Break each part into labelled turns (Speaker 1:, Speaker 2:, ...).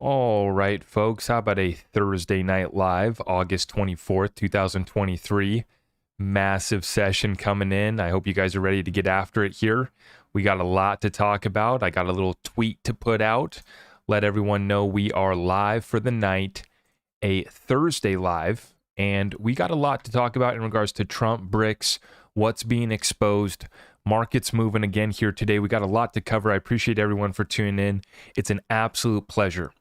Speaker 1: All right, folks, how about a Thursday night live, August 24th, 2023? Massive session coming in. I hope you guys are ready to get after it here. We got a lot to talk about. I got a little tweet to put out. Let everyone know we are live for the night, a Thursday live, and we got a lot to talk about in regards to Trump, BRICS, what's being exposed, markets moving again here today. We got a lot to cover. I appreciate everyone for tuning in. It's an absolute pleasure.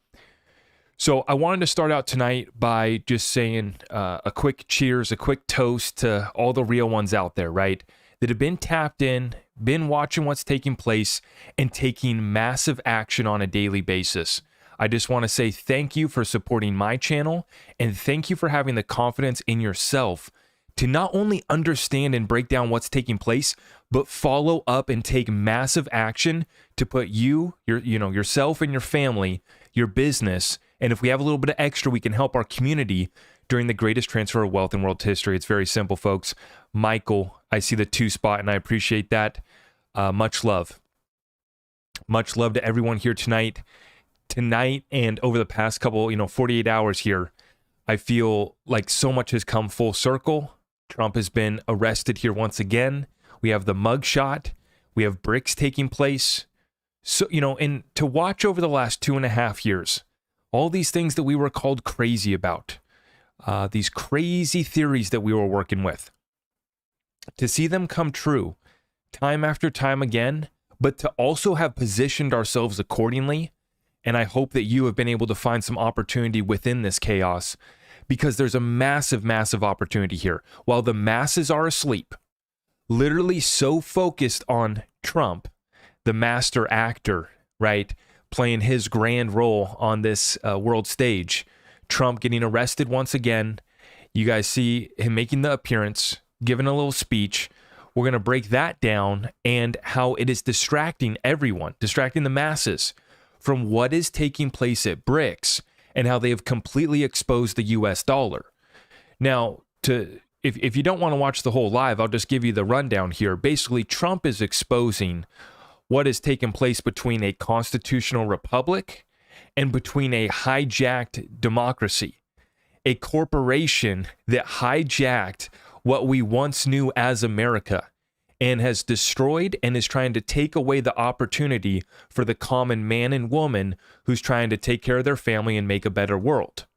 Speaker 1: So I wanted to start out tonight by just saying a quick cheers, a quick toast to all the real ones out there, right? That have been tapped in, been watching what's taking place, and taking massive action on a daily basis. I just want to say thank you for supporting my channel, and thank you for having the confidence in yourself to not only understand and break down what's taking place, but follow up and take massive action to put yourself and your family, your business, and if we have a little bit of extra, we can help our community during the greatest transfer of wealth in world history. It's very simple, folks. Michael, I see the 2 spot, and I appreciate that. Much love. Much love to everyone here tonight. Tonight and over the past couple, 48 hours here, I feel like so much has come full circle. Trump has been arrested here once again. We have the mugshot. We have BRICS taking place. So, and to watch over the last 2.5 years, all these things that we were called crazy about, these crazy theories that we were working with, to see them come true time after time again, but to also have positioned ourselves accordingly. And I hope that you have been able to find some opportunity within this chaos, because there's a massive, massive opportunity here. While the masses are asleep, literally so focused on Trump, the master actor, right? Playing his grand role on this world stage. Trump getting arrested once again. You guys see him making the appearance, giving a little speech. We're going to break that down and how it is distracting everyone, distracting the masses from what is taking place at BRICS and how they have completely exposed the US dollar. Now, if you don't want to watch the whole live, I'll just give you the rundown here. Basically, Trump is exposing what has taken place between a constitutional republic and between a hijacked democracy, a corporation that hijacked what we once knew as America and has destroyed and is trying to take away the opportunity for the common man and woman who's trying to take care of their family and make a better world.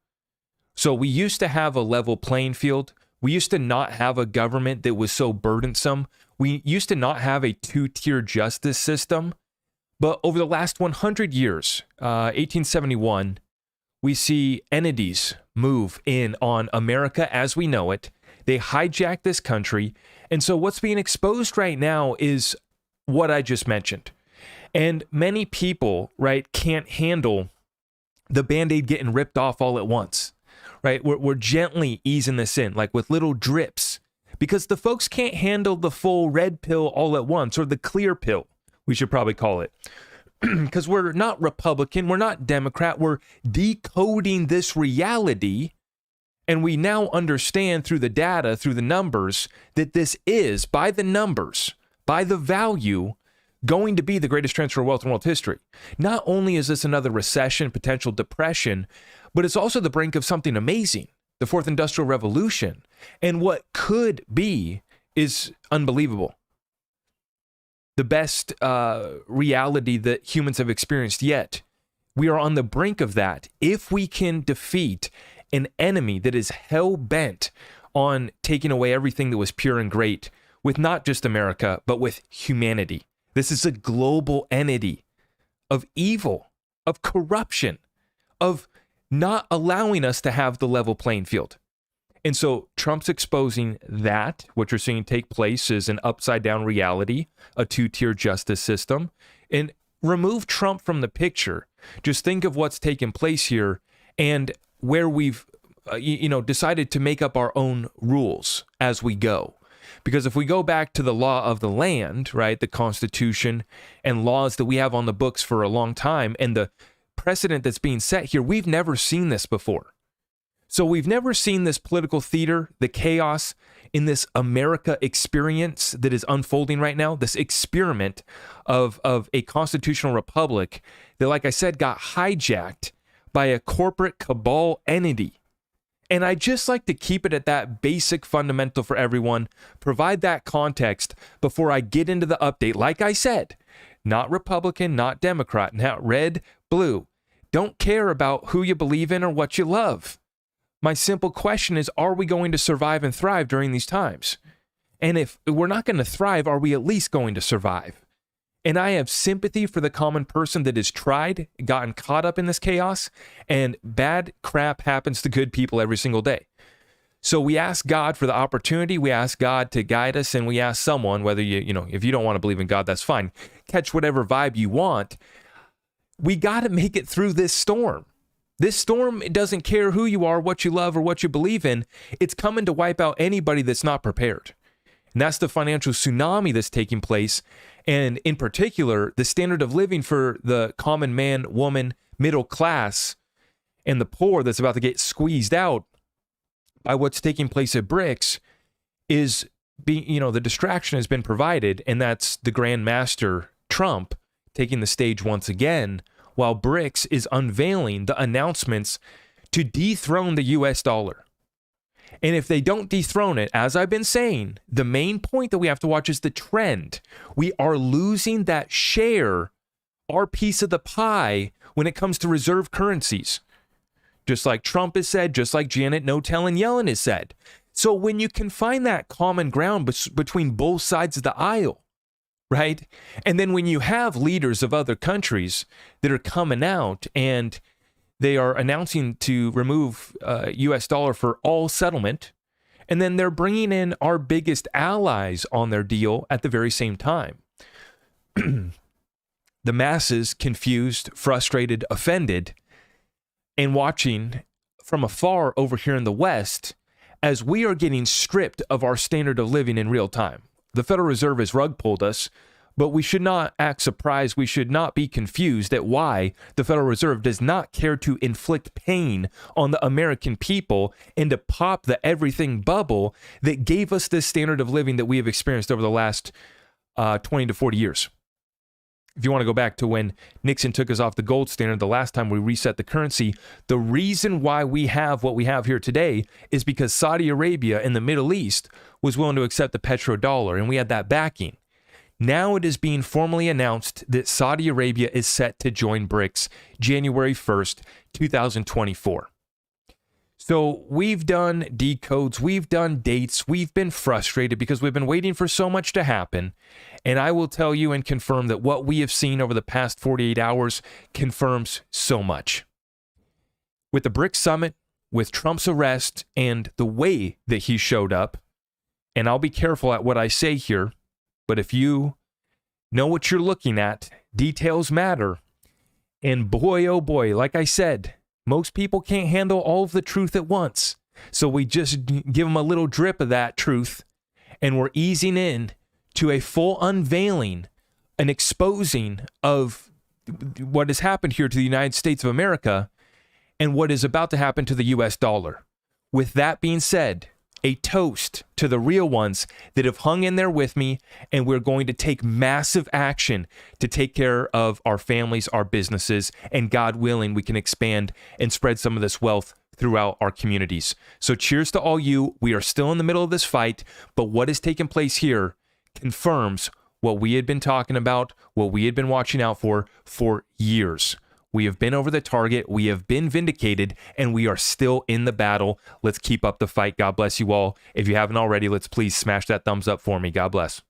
Speaker 1: So we used to have a level playing field. We used to not have a government that was so burdensome. We used to not have a 2-tier justice system. But over the last 100 years, 1871, we see entities move in on America as we know it. They hijack this country. And so what's being exposed right now is what I just mentioned. And many people, right, can't handle the Band-Aid getting ripped off all at once. Right, we're gently easing this in, like with little drips, because the folks can't handle the full red pill all at once, or the clear pill, we should probably call it. Because we're not Republican, we're not Democrat, we're decoding this reality, and we now understand through the data, through the numbers, that this is, by the numbers, by the value, going to be the greatest transfer of wealth in world history. Not only is this another recession, potential depression, but it's also the brink of something amazing, the Fourth Industrial Revolution. And what could be is unbelievable. The best reality that humans have experienced yet. We are on the brink of that if we can defeat an enemy that is hell-bent on taking away everything that was pure and great with not just America, but with humanity. This is a global entity of evil, of corruption, of not allowing us to have the level playing field. And so Trump's exposing that. What you're seeing take place is an upside down reality, a 2-tier justice system. And remove Trump from the picture. Just think of what's taken place here and where we've decided to make up our own rules as we go. Because if we go back to the law of the land, right, the Constitution and laws that we have on the books for a long time, and the precedent that's being set here, we've never seen this before. So we've never seen this political theater, the chaos in this America experience that is unfolding right now, this experiment of a constitutional republic that, like I said, got hijacked by a corporate cabal entity. And I just like to keep it at that basic fundamental for everyone, provide that context before I get into the update. Like I said, not Republican, not Democrat, not red, blue. Don't care about who you believe in or what you love. My simple question is, are we going to survive and thrive during these times? And if we're not going to thrive, are we at least going to survive? And I have sympathy for the common person that has tried, gotten caught up in this chaos, and bad crap happens to good people every single day. So we ask God for the opportunity, we ask God to guide us, and we ask someone, whether if you don't want to believe in God, that's fine. Catch whatever vibe you want. We got to make it through this storm. This storm, it doesn't care who you are, what you love, or what you believe in. It's coming to wipe out anybody that's not prepared. And that's the financial tsunami that's taking place. And in particular, the standard of living for the common man, woman, middle class, and the poor that's about to get squeezed out by what's taking place at BRICS is the distraction has been provided, and that's the Grand Master Trump taking the stage once again, while BRICS is unveiling the announcements to dethrone the US dollar. And if they don't dethrone it, as I've been saying, the main point that we have to watch is the trend. We are losing that share, our piece of the pie, when it comes to reserve currencies. Just like Trump has said, just like Janet No-Tellin Yellen has said. So when you can find that common ground between both sides of the aisle, right? And then when you have leaders of other countries that are coming out and they are announcing to remove U.S. dollar for all settlement, and then they're bringing in our biggest allies on their deal at the very same time. The masses confused, frustrated, offended, and watching from afar over here in the West as we are getting stripped of our standard of living in real time. The Federal Reserve has rug pulled us, but we should not act surprised. We should not be confused at why the Federal Reserve does not care to inflict pain on the American people and to pop the everything bubble that gave us this standard of living that we have experienced over the last 20 to 40 years. If you want to go back to when Nixon took us off the gold standard, the last time we reset the currency, the reason why we have what we have here today is because Saudi Arabia in the Middle East was willing to accept the petrodollar, and we had that backing. Now it is being formally announced that Saudi Arabia is set to join BRICS January 1st, 2024. So we've done decodes, we've done dates, we've been frustrated because we've been waiting for so much to happen. And I will tell you and confirm that what we have seen over the past 48 hours confirms so much. With the BRICS summit, with Trump's arrest, and the way that he showed up, and I'll be careful at what I say here, but if you know what you're looking at, details matter. And boy, oh boy, like I said, most people can't handle all of the truth at once. So we just give them a little drip of that truth, and we're easing in to a full unveiling, an exposing of what has happened here to the United States of America and what is about to happen to the US dollar. With that being said, a toast to the real ones that have hung in there with me, and we're going to take massive action to take care of our families, our businesses, and God willing, we can expand and spread some of this wealth throughout our communities. So cheers to all you. We are still in the middle of this fight, but what has taken place here confirms what we had been talking about, what we had been watching out for years. We have been over the target, we have been vindicated, and we are still in the battle. Let's keep up the fight. God bless you all. If you haven't already, let's please smash that thumbs up for me. God bless.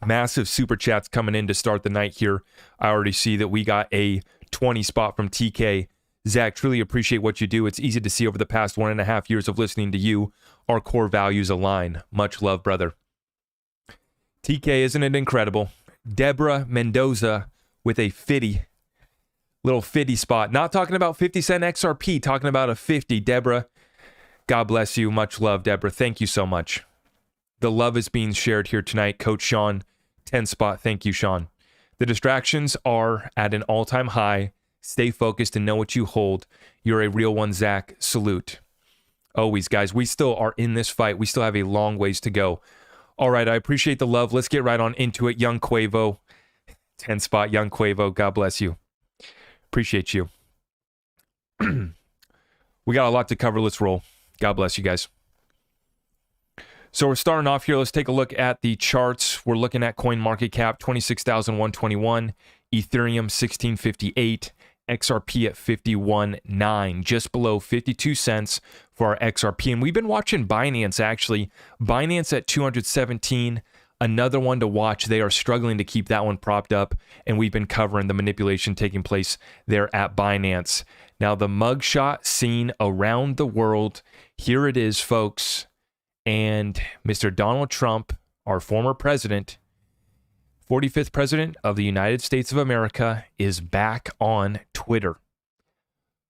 Speaker 1: Massive super chats coming in to start the night here. I already see that we got a 20 spot from TK. Zach, truly appreciate what you do. It's easy to see over the past 1.5 years of listening to you, our core values align. Much love, brother. TK, isn't it incredible? Deborah Mendoza with a little 50 spot. Not talking about 50 cent XRP, talking about a 50. Deborah, God bless you. Much love, Deborah. Thank you so much. The love is being shared here tonight. Coach Sean, 10 spot. Thank you, Sean. The distractions are at an all-time high. Stay focused and know what you hold. You're a real one, Zach. Salute. Always, guys. We still are in this fight. We still have a long ways to go. All right, I appreciate the love. Let's get right on into it. Young Quavo, 10 spot, Young Quavo. God bless you. Appreciate you. We got a lot to cover. Let's roll. God bless you guys. So we're starting off here. Let's take a look at the charts. We're looking at coin market cap, 26,121, Ethereum 1658, XRP at 51.9, just below 52 cents for our XRP. And we've been watching Binance, actually. Binance at 217, another one to watch. They are struggling to keep that one propped up, and we've been covering the manipulation taking place there at Binance. Now, the mugshot seen around the world, here it is, folks. And Mr. Donald Trump, our former president, 45th president of the United States of America, is back on Twitter.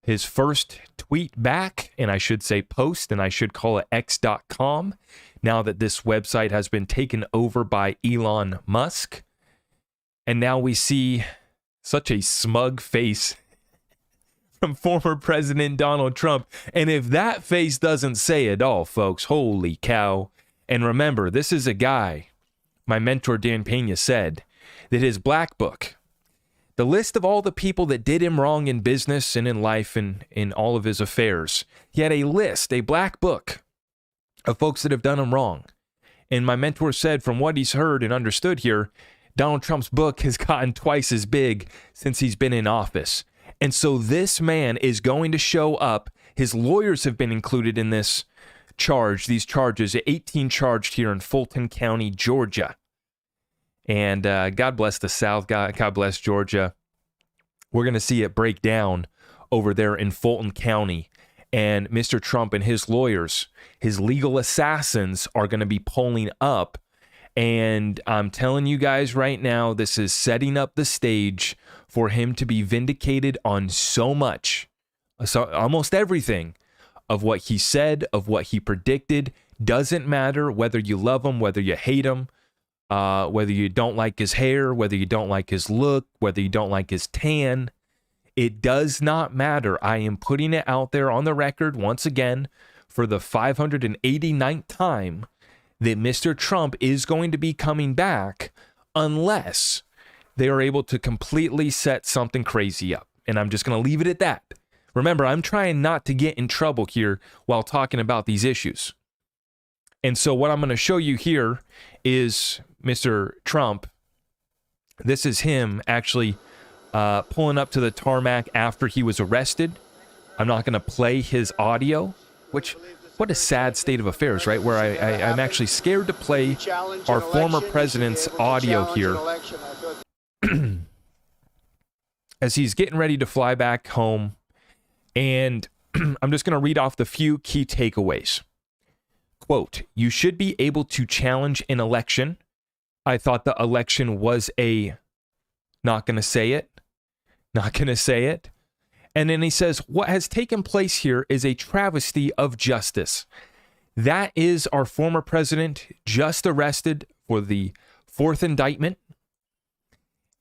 Speaker 1: His first tweet back, and I should say post, and I should call it x.com, now that this website has been taken over by Elon Musk. And now we see such a smug face from former President Donald Trump. And if that face doesn't say it all, folks, holy cow. And remember, this is a guy, my mentor Dan Pena said, that his black book, the list of all the people that did him wrong in business and in life and in all of his affairs, he had a list, a black book of folks that have done him wrong. And my mentor said, from what he's heard and understood here, Donald Trump's book has gotten twice as big since he's been in office. And so this man is going to show up. His lawyers have been included in this charge, these charges, 18 charged here in Fulton County, Georgia. And God bless the South, God bless Georgia. We're going to see it break down over there in Fulton County. And Mr. Trump and his lawyers, his legal assassins, are going to be pulling up. And I'm telling you guys right now, this is setting up the stage for him to be vindicated on so much, almost everything of what he said, of what he predicted. Doesn't matter whether you love him, whether you hate him, whether you don't like his hair, whether you don't like his look, whether you don't like his tan. It does not matter. I am putting it out there on the record once again for the 589th time that Mr. Trump is going to be coming back unless they are able to completely set something crazy up. And I'm just going to leave it at that. Remember, I'm trying not to get in trouble here while talking about these issues. And so what I'm going to show you here is Mr. Trump. This is him actually pulling up to the tarmac after he was arrested. I'm not going to play his audio, which, what a sad state of affairs, right? Where I'm actually scared to play our former president's audio here as he's getting ready to fly back home. And I'm just going to read off the few key takeaways. Quote, you should be able to challenge an election. I thought the election was not going to say it. And then he says, what has taken place here is a travesty of justice. That is our former president just arrested for the fourth indictment.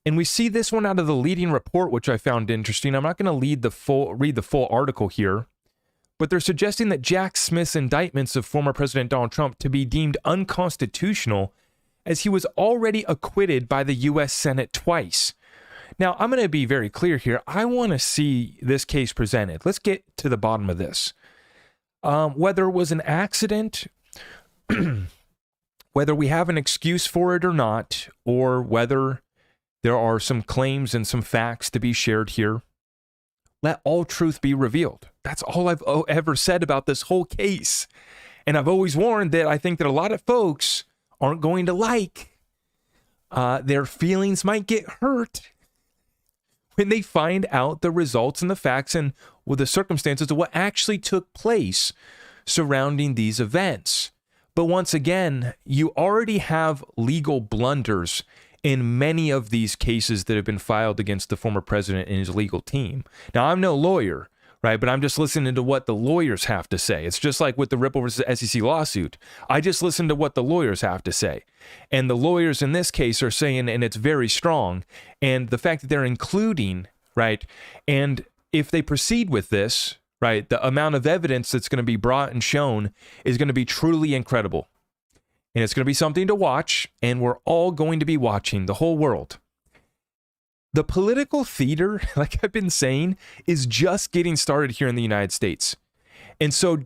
Speaker 1: And we see this one out of the leading report, which I found interesting. I'm not going to read the full article here, but they're suggesting that Jack Smith's indictments of former President Donald Trump to be deemed unconstitutional as he was already acquitted by the U.S. Senate twice. Now, I'm going to be very clear here. I want to see this case presented. Let's get to the bottom of this. Whether it was an accident, whether we have an excuse for it or not, or whether there are some claims and some facts to be shared here, let all truth be revealed. That's all I've ever said about this whole case. And I've always warned that I think that a lot of folks aren't going to like. Their feelings might get hurt when they find out the results and the facts and with the circumstances of what actually took place surrounding these events. But once again, you already have legal blunders in many of these cases that have been filed against the former president and his legal team. Now, I'm no lawyer, right? But I'm just listening to what the lawyers have to say. It's just like with the Ripple versus SEC lawsuit. I just listen to what the lawyers have to say. And the lawyers in this case are saying, and it's very strong, and the fact that they're including, right? And if they proceed with this, right, the amount of evidence that's going to be brought and shown is going to be truly incredible. And it's going to be something to watch, and we're all going to be watching, the whole world. The political theater, like I've been saying, is just getting started here in the United States. And so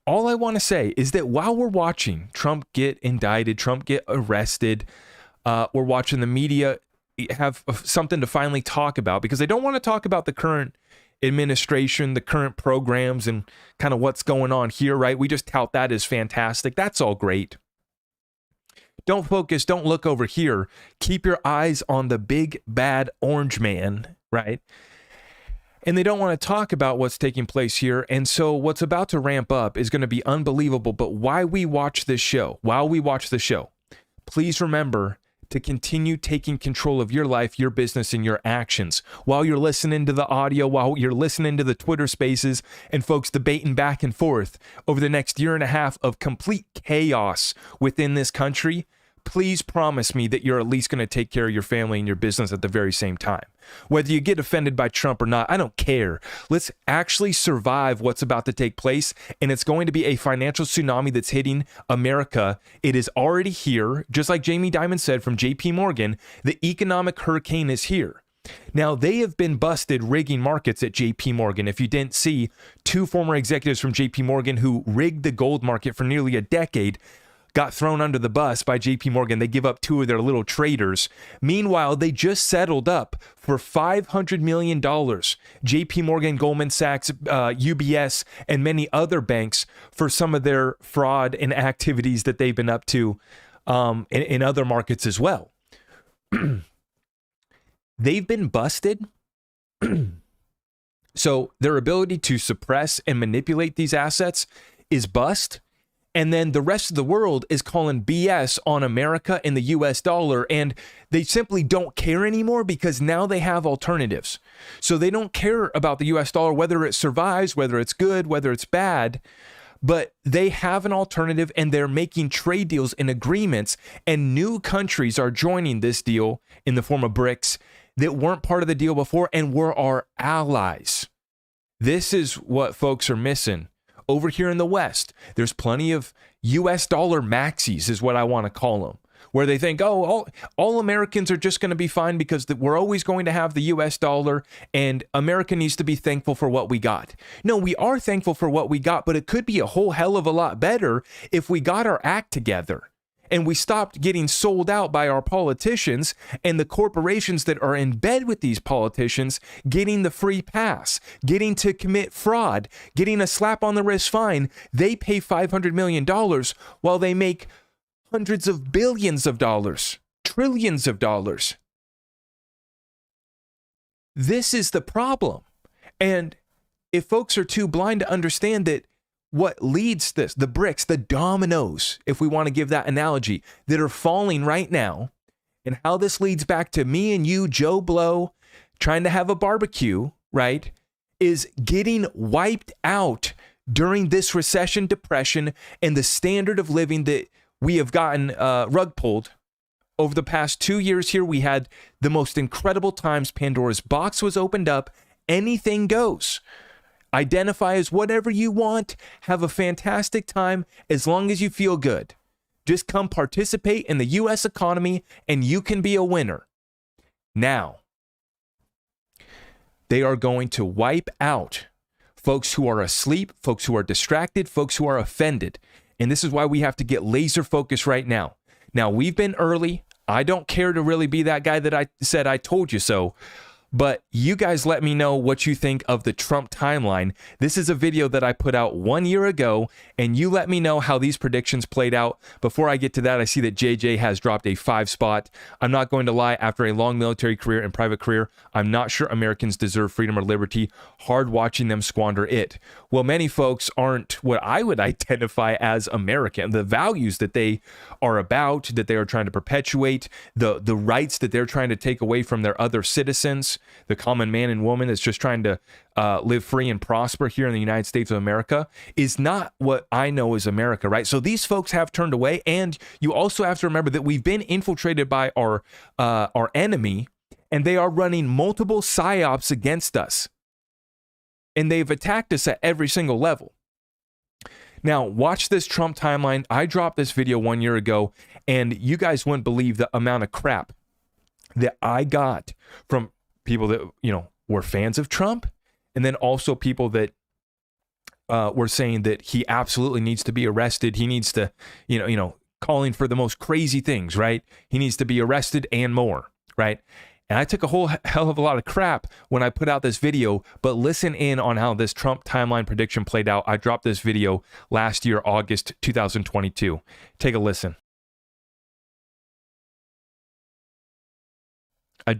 Speaker 1: all I want to say is that while we're watching Trump get indicted, Trump get arrested, we're watching the media have something to finally talk about, because they don't want to talk about the current administration, the current programs, and kind of what's going on here, right? We just tout that as fantastic. That's all great. Don't focus, don't look over here. Keep your eyes on the big bad orange man, right? And they don't want to talk about what's taking place here. And so what's about to ramp up is going to be unbelievable. But while we watch the show, please remember to continue taking control of your life, your business, and your actions. While you're listening to the audio, while you're listening to the Twitter spaces and folks debating back and forth over the next year and a half of complete chaos within this country, please promise me that you're at least going to take care of your family and your business at the very same time. Whether you get offended by Trump or not, I don't care. Let's actually survive what's about to take place, and it's going to be a financial tsunami that's hitting America. It is already here. Just like Jamie Dimon said from JP Morgan, the economic hurricane is here. Now, they have been busted rigging markets at JP Morgan. If you didn't see, 2 former executives from JP Morgan who rigged the gold market for nearly a decade got thrown under the bus by JP Morgan. They give up 2 of their little traders. Meanwhile, they just settled up for $500 million. JP Morgan, Goldman Sachs, UBS, and many other banks for some of their fraud and activities that they've been up to in other markets as well. They've been busted. So their ability to suppress and manipulate these assets is bust. And then the rest of the world is calling BS on America and the US dollar, and they simply don't care anymore because now they have alternatives. So they don't care about the US dollar, whether it survives, whether it's good, whether it's bad, but they have an alternative, and they're making trade deals and agreements, and new countries are joining this deal in the form of BRICS that weren't part of the deal before and were our allies. This is what folks are missing. Over here in the West, there's plenty of US dollar maxis, is what I want to call them, where they think, oh, all Americans are just going to be fine because we're always going to have the US dollar, and America needs to be thankful for what we got. No, we are thankful for what we got, but it could be a whole hell of a lot better if we got our act together and we stopped getting sold out by our politicians and the corporations that are in bed with these politicians, getting the free pass, getting to commit fraud, getting a slap on the wrist fine. They pay $500 million while they make hundreds of billions of dollars, trillions of dollars. This is the problem. And if folks are too blind to understand that what leads this, the bricks, the dominoes, if we want to give that analogy, that are falling right now, and how this leads back to me and you, Joe Blow, trying to have a barbecue, right, is getting wiped out during this recession, depression, and the standard of living that we have gotten rug pulled. Over the past 2 years here, we had the most incredible times. Pandora's box was opened up. Anything goes. Identify as whatever you want. Have a fantastic time as long as you feel good. Just come participate in the U.S. economy and you can be a winner. Now, they are going to wipe out folks who are asleep, folks who are distracted, folks who are offended. And this is why we have to get laser focused right now. Now, we've been early. I don't care to really be that guy that I said I told you so. But you guys let me know what you think of the Trump timeline. This is a video that I put out 1 year ago, and you let me know how these predictions played out. Before I get to that, I see that JJ has dropped a 5 spot. I'm not going to lie, after a long military career and private career, I'm not sure Americans deserve freedom or liberty. Hard watching them squander it. Well, many folks aren't what I would identify as American. The values that they are about, that they are trying to perpetuate, the rights that they're trying to take away from their other citizens, the common man and woman that's just trying to live free and prosper here in the United States of America, is not what I know as America, right? So these folks have turned away, and you also have to remember that we've been infiltrated by our enemy, and they are running multiple psyops against us, and they've attacked us at every single level. Now, watch this Trump timeline. I dropped this video 1 year ago, and you guys wouldn't believe the amount of crap that I got from people that, were fans of Trump, and then also people that were saying that he absolutely needs to be arrested. He needs to, calling for the most crazy things, right? He needs to be arrested and more, right? And I took a whole hell of a lot of crap when I put out this video, but listen in on how this Trump timeline prediction played out. I dropped this video last year, August 2022. Take a listen.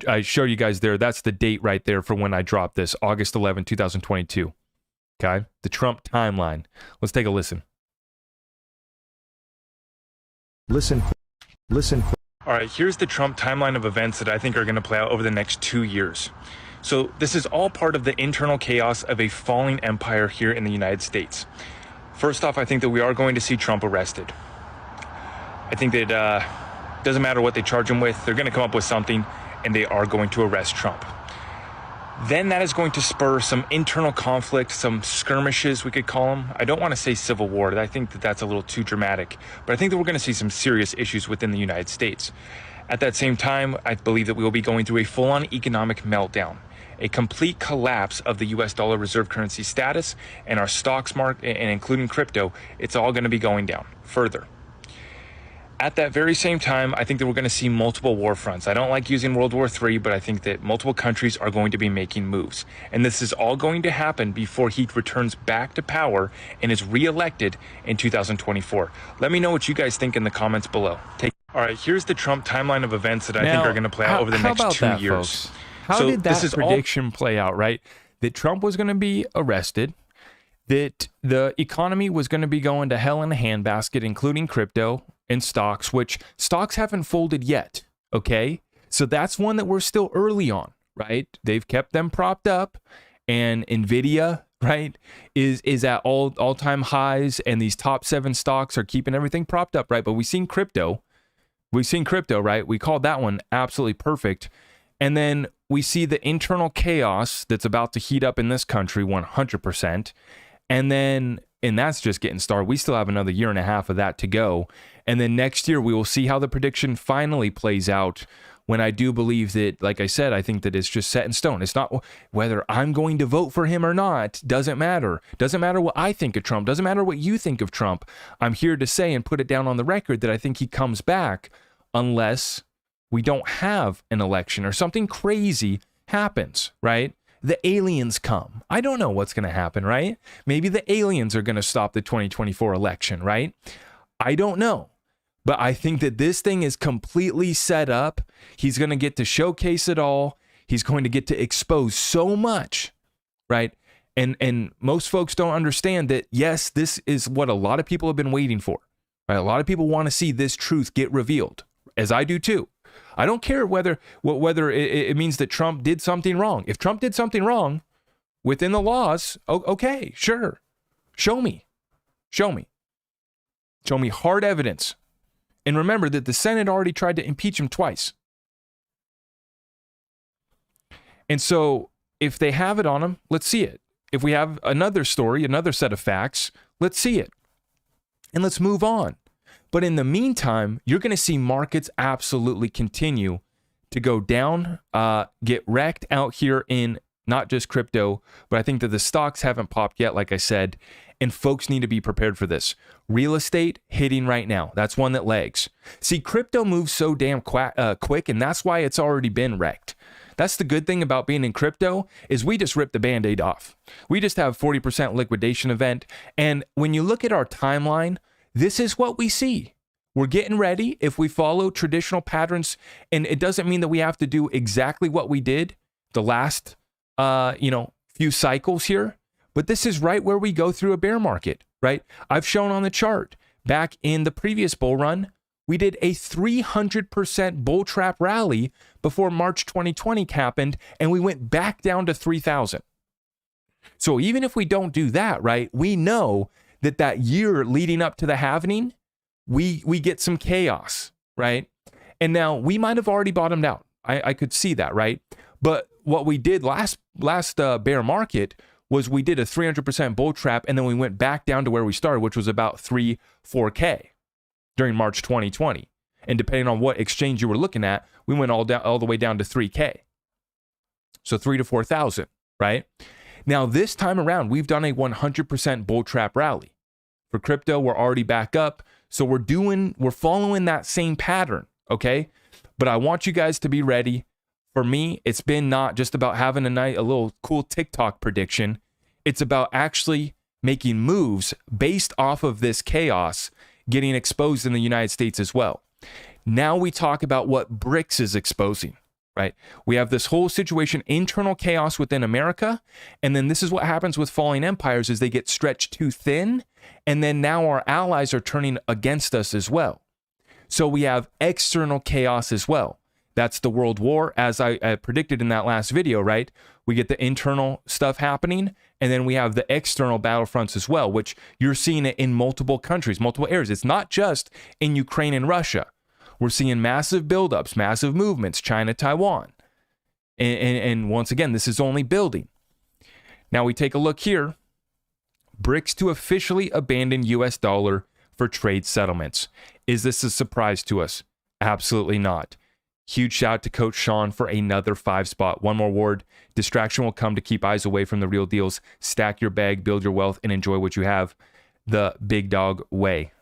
Speaker 1: I show you guys there. That's the date right there for when I dropped this, August 11, 2022. Okay? The Trump timeline. Let's take a listen. Listen. All right, here's the Trump timeline of events that I think are going to play out over the next 2 years. So this is all part of the internal chaos of a falling empire here in the United States. First off, I think that we are going to see Trump arrested. I think that doesn't matter what they charge him with, they're going to come up with something, and they are going to arrest Trump. Then that is going to spur some internal conflict, some skirmishes, we could call them. I don't want to say civil war. I think that that's a little too dramatic. But I think that we're going to see some serious issues within the United States. At that same time, I believe that we will be going through a full-on economic meltdown, a complete collapse of the U.S. dollar reserve currency status and our stocks market, and including crypto. It's all going to be going down further. At that very same time, I think that we're going to see multiple war fronts. I don't like using World War III, but I think that multiple countries are going to be making moves. And this is all going to happen before he returns back to power and is reelected in 2024. Let me know what you guys think in the comments below. All right, here's the Trump timeline of events that I think are going to play out over the next 2 years.
Speaker 2: Folks? How did that prediction play out, right? That Trump was going to be arrested, that the economy was going to be going to hell in a handbasket, including crypto and stocks, which stocks haven't folded yet, okay? So that's one that we're still early on, right? They've kept them propped up, and NVIDIA, right, is at all-time highs, and these top 7 stocks are keeping everything propped up, right? But we've seen crypto, right? We called that one absolutely perfect. And then we see the internal chaos that's about to heat up in this country 100%. And that's just getting started. We still have another year and a half of that to go. And then next year, we will see how the prediction finally plays out, when I do believe that, like I said, I think that it's just set in stone. It's not whether I'm going to vote for him or not. Doesn't matter. Doesn't matter what I think of Trump. Doesn't matter what you think of Trump. I'm here to say and put it down on the record that I think he comes back unless we don't have an election or something crazy happens, right? The aliens come. I don't know what's going to happen, right? Maybe the aliens are going to stop the 2024 election, right? I don't know. But I think that this thing is completely set up. He's going to get to showcase it all. He's going to get to expose so much, right? And most folks don't understand that, yes, this is what a lot of people have been waiting for, right? A lot of people want to see this truth get revealed, as I do too. I don't care whether it means that Trump did something wrong. If Trump did something wrong within the laws, okay, sure. Show me hard evidence. And remember that the Senate already tried to impeach him twice. And so if they have it on him, let's see it. If we have another story, another set of facts, let's see it. And let's move on. But in the meantime, you're going to see markets absolutely continue to go down, get wrecked out here in not just crypto, but I think that the stocks haven't popped yet, like I said, and folks need to be prepared for this. Real estate hitting right now. That's one that lags. See, crypto moves so damn quick, and that's why it's already been wrecked. That's the good thing about being in crypto is we just rip the Band-Aid off. We just have 40% liquidation event. And when you look at our timeline, this is what we see. We're getting ready. If we follow traditional patterns, and it doesn't mean that we have to do exactly what we did the last, few cycles here, but this is right where we go through a bear market, right? I've shown on the chart back in the previous bull run, we did a 300% bull trap rally before March 2020 happened, and we went back down to 3,000. So even if we don't do that, right, we know that year leading up to the halving, we get some chaos, right? And now we might have already bottomed out. I could see that, right? But what we did last bear market was we did a 300% bull trap, and then we went back down to where we started, which was about 4K during March 2020. And depending on what exchange you were looking at, we went all the way down to 3K. So 3 to 4,000, right? Now, this time around, we've done a 100% bull trap rally. For crypto, we're already back up. So we're following that same pattern, okay? But I want you guys to be ready. For me, it's been not just about having a little cool TikTok prediction. It's about actually making moves based off of this chaos getting exposed in the United States as well. Now we talk about what BRICS is exposing, right? We have this whole situation, internal chaos within America, and then this is what happens with falling empires is they get stretched too thin, and then now our allies are turning against us as well. So we have external chaos as well. That's the world war, as I predicted in that last video, right? We get the internal stuff happening, and then we have the external battlefronts as well, which you're seeing it in multiple countries, multiple areas. It's not just in Ukraine and Russia. We're seeing massive buildups, massive movements, China, Taiwan. And once again, this is only building. Now we take a look here. BRICS to officially abandon US dollar for trade settlements. Is this a surprise to us? Absolutely not. Huge shout out to Coach Sean for another 5 spot. One more word. Distraction will come to keep eyes away from the real deals. Stack your bag, build your wealth, and enjoy what you have. The big dog way.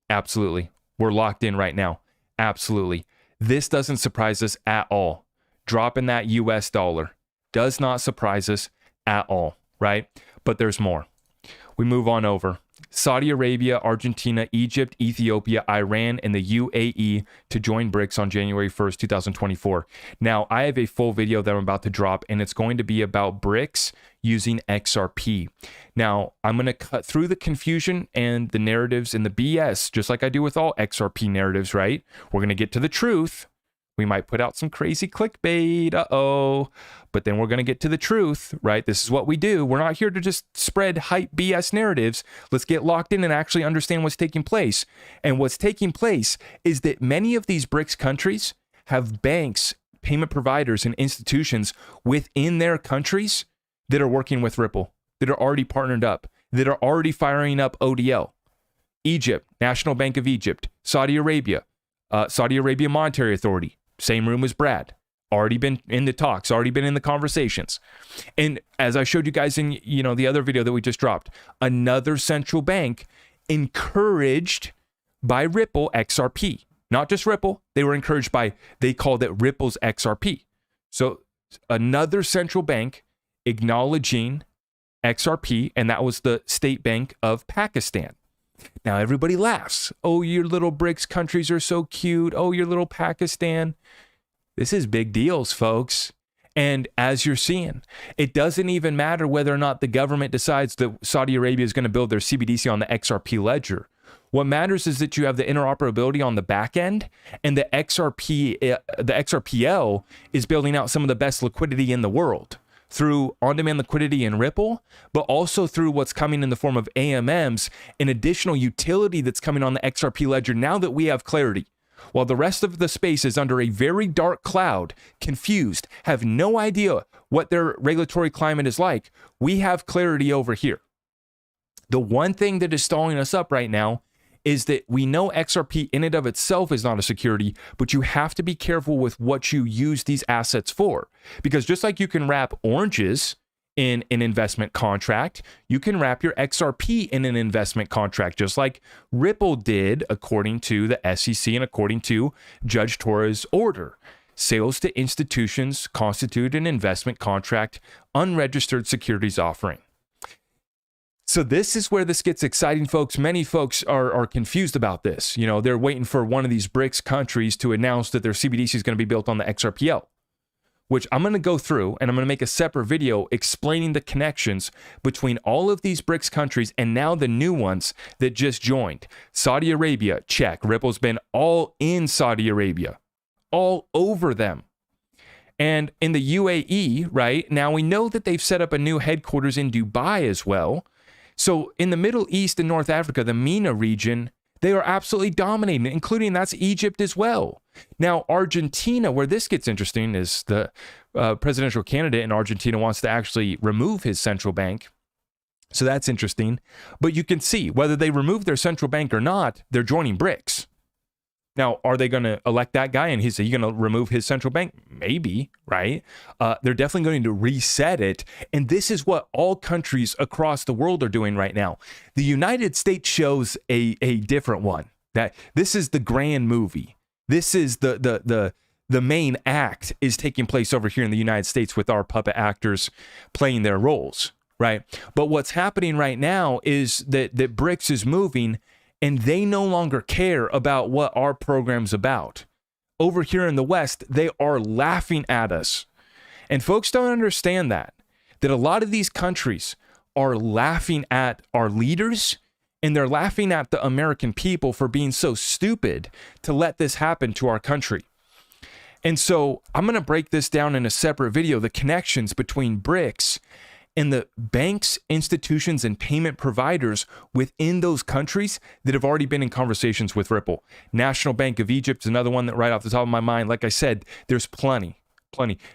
Speaker 2: Absolutely. We're locked in right now. Absolutely. This doesn't surprise us at all. Dropping that US dollar does not surprise us at all, right? But there's more. We move on over. Saudi Arabia, Argentina, Egypt, Ethiopia, Iran, and the UAE to join BRICS on January 1st, 2024. Now, I have a full video that I'm about to drop, and it's going to be about BRICS using XRP. Now, I'm going to cut through the confusion and the narratives and the BS, just like I do with all XRP narratives, right? We're going to get to the truth. We might put out some crazy clickbait, but then we're going to get to the truth, right? This is what we do. We're not here to just spread hype BS narratives. Let's get locked in and actually understand what's taking place. And what's taking place is that many of these BRICS countries have banks, payment providers, and institutions within their countries that are working with Ripple, that are already partnered up, that are already firing up ODL. Egypt, National Bank of Egypt, Saudi Arabia Monetary Authority, same room as Brad. Already been in the talks, already been in the conversations. And as I showed you guys in, the other video that we just dropped, another central bank encouraged by Ripple XRP. Not just Ripple, they were encouraged by, they called it Ripple's XRP. So another central bank acknowledging XRP, and that was the State Bank of Pakistan. Now everybody laughs. Oh, your little BRICS countries are so cute. Oh, your little Pakistan. This is big deals, folks. And as you're seeing, it doesn't even matter whether or not the government decides that Saudi Arabia is going to build their CBDC on the XRP ledger. What matters is that you have the interoperability on the back end, and the XRPL is building out some of the best liquidity in the world through on-demand liquidity in Ripple, but also through what's coming in the form of AMMs, an additional utility that's coming on the XRP ledger now that we have clarity. While the rest of the space is under a very dark cloud, confused, have no idea what their regulatory climate is like, we have clarity over here. The one thing that is stalling us up right now is that we know XRP in and of itself is not a security, but you have to be careful with what you use these assets for. Because just like you can wrap oranges in an investment contract, you can wrap your XRP in an investment contract, just like Ripple did, according to the SEC and according to Judge Torres' order. Sales to institutions constitute an investment contract, unregistered securities offering. So this is where this gets exciting, folks. Many folks are confused about this. They're waiting for one of these BRICS countries to announce that their CBDC is going to be built on the XRPL, which I'm going to go through, and I'm going to make a separate video explaining the connections between all of these BRICS countries and now the new ones that just joined. Saudi Arabia, check. Ripple's been all in Saudi Arabia, all over them. And in the UAE, right, now we know that they've set up a new headquarters in Dubai as well. So in the Middle East and North Africa, the MENA region, they are absolutely dominating, including that's Egypt as well. Now, Argentina, where this gets interesting, is the presidential candidate in Argentina wants to actually remove his central bank. So that's interesting. But you can see whether they remove their central bank or not, they're joining BRICS. Now, are they going to elect that guy and he's going to remove his central bank? Maybe, right? They're definitely going to reset it. And this is what all countries across the world are doing right now. The United States shows a different one. That this is the grand movie. This is the main act is taking place over here in the United States with our puppet actors playing their roles, right? But what's happening right now is that BRICS is moving and they no longer care about what our program's about. Over here in the West, they are laughing at us. And folks don't understand that a lot of these countries are laughing at our leaders and they're laughing at the American people for being so stupid to let this happen to our country. And so I'm going to break this down in a separate video, the connections between BRICS and the banks, institutions, and payment providers within those countries that have already been in conversations with Ripple. National Bank of Egypt is another one that right off the top of my mind. Like I said, there's plenty.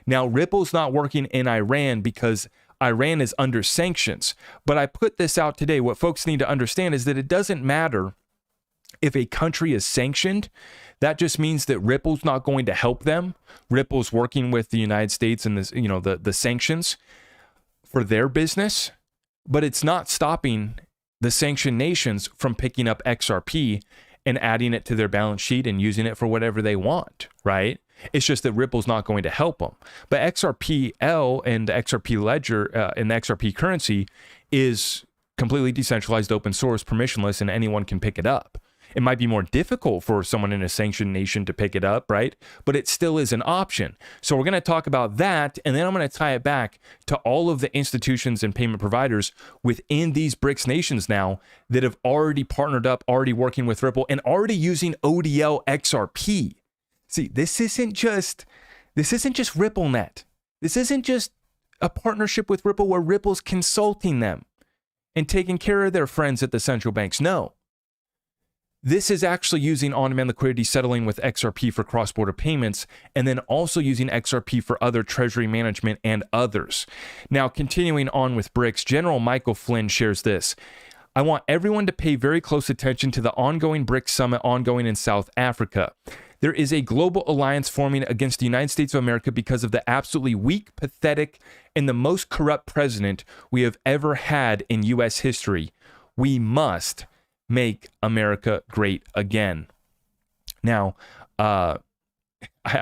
Speaker 2: Now, Ripple's not working in Iran because Iran is under sanctions. But I put this out today. What folks need to understand is that it doesn't matter if a country is sanctioned. That just means that Ripple's not going to help them. Ripple's working with the United States and this, the sanctions for their business, but it's not stopping the sanctioned nations from picking up XRP and adding it to their balance sheet and using it for whatever they want, right? It's just that Ripple's not going to help them. But XRPL and the XRP ledger and the XRP currency is completely decentralized, open source, permissionless, and anyone can pick it up. It might be more difficult for someone in a sanctioned nation to pick it up, right? But it still is an option. So we're going to talk about that, and then I'm going to tie it back to all of the institutions and payment providers within these BRICS nations now that have already partnered up, already working with Ripple, and already using ODL XRP. See, this isn't just RippleNet. This isn't just a partnership with Ripple where Ripple's consulting them and taking care of their friends at the central banks. No. This is actually using on-demand liquidity, settling with XRP for cross-border payments, and then also using XRP for other treasury management and others. Now, continuing on with BRICS, General Michael Flynn shares this. I want everyone to pay very close attention to the ongoing BRICS summit ongoing in South Africa. There is a global alliance forming against the United States of America because of the absolutely weak, pathetic, and the most corrupt president we have ever had in U.S. history. We must make America great again. Now, I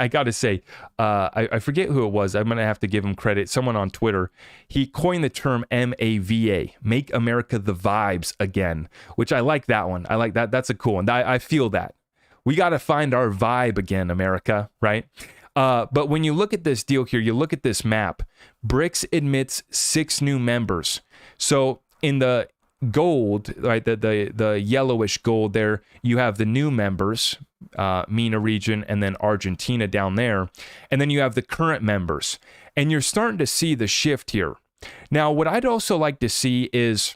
Speaker 2: got to say, I forget who it was. I'm going to have to give him credit. Someone on Twitter, he coined the term MAVA, Make America the Vibes Again, which I like that one. I like that. That's a cool one. I feel that. We got to find our vibe again, America, right? But when you look at this deal here, you look at this map, BRICS admits 6 new members. So in the gold, right, the yellowish gold there, you have the new members, MENA region, and then Argentina down there. And then you have the current members. And you're starting to see the shift here. Now, what I'd also like to see is,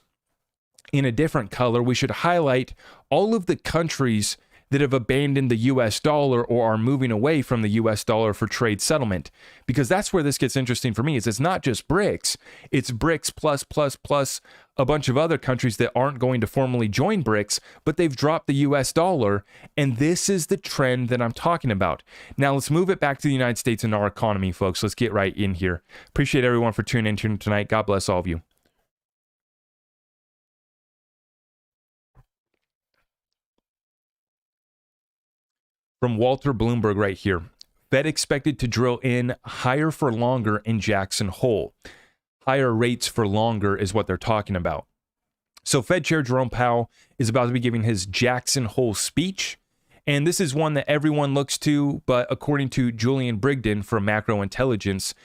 Speaker 2: in a different color, we should highlight all of the countries that have abandoned the US dollar or are moving away from the US dollar for trade settlement. Because that's where this gets interesting for me, is it's not just BRICS, it's BRICS plus a bunch of other countries that aren't going to formally join BRICS, but they've dropped the US dollar, and this is the trend that I'm talking about. Now let's move it back to the United States and our economy, folks. Let's get right in here. Appreciate everyone for tuning in tonight. God bless all of you. From Walter Bloomberg right here. Fed expected to drill in higher for longer in Jackson Hole. Higher rates for longer is what they're talking about. So Fed Chair Jerome Powell is about to be giving his Jackson Hole speech. And this is one that everyone looks to, but according to Julian Brigden from Macro Intelligence,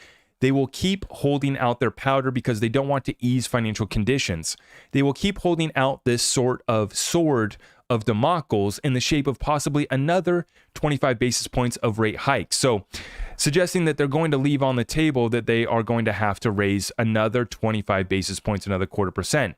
Speaker 2: they will keep holding out their powder because they don't want to ease financial conditions. They will keep holding out this sort of sword of Damocles in the shape of possibly another 25 basis points of rate hikes. So suggesting that they're going to leave on the table that they are going to have to raise another 25 basis points, another 0.25%.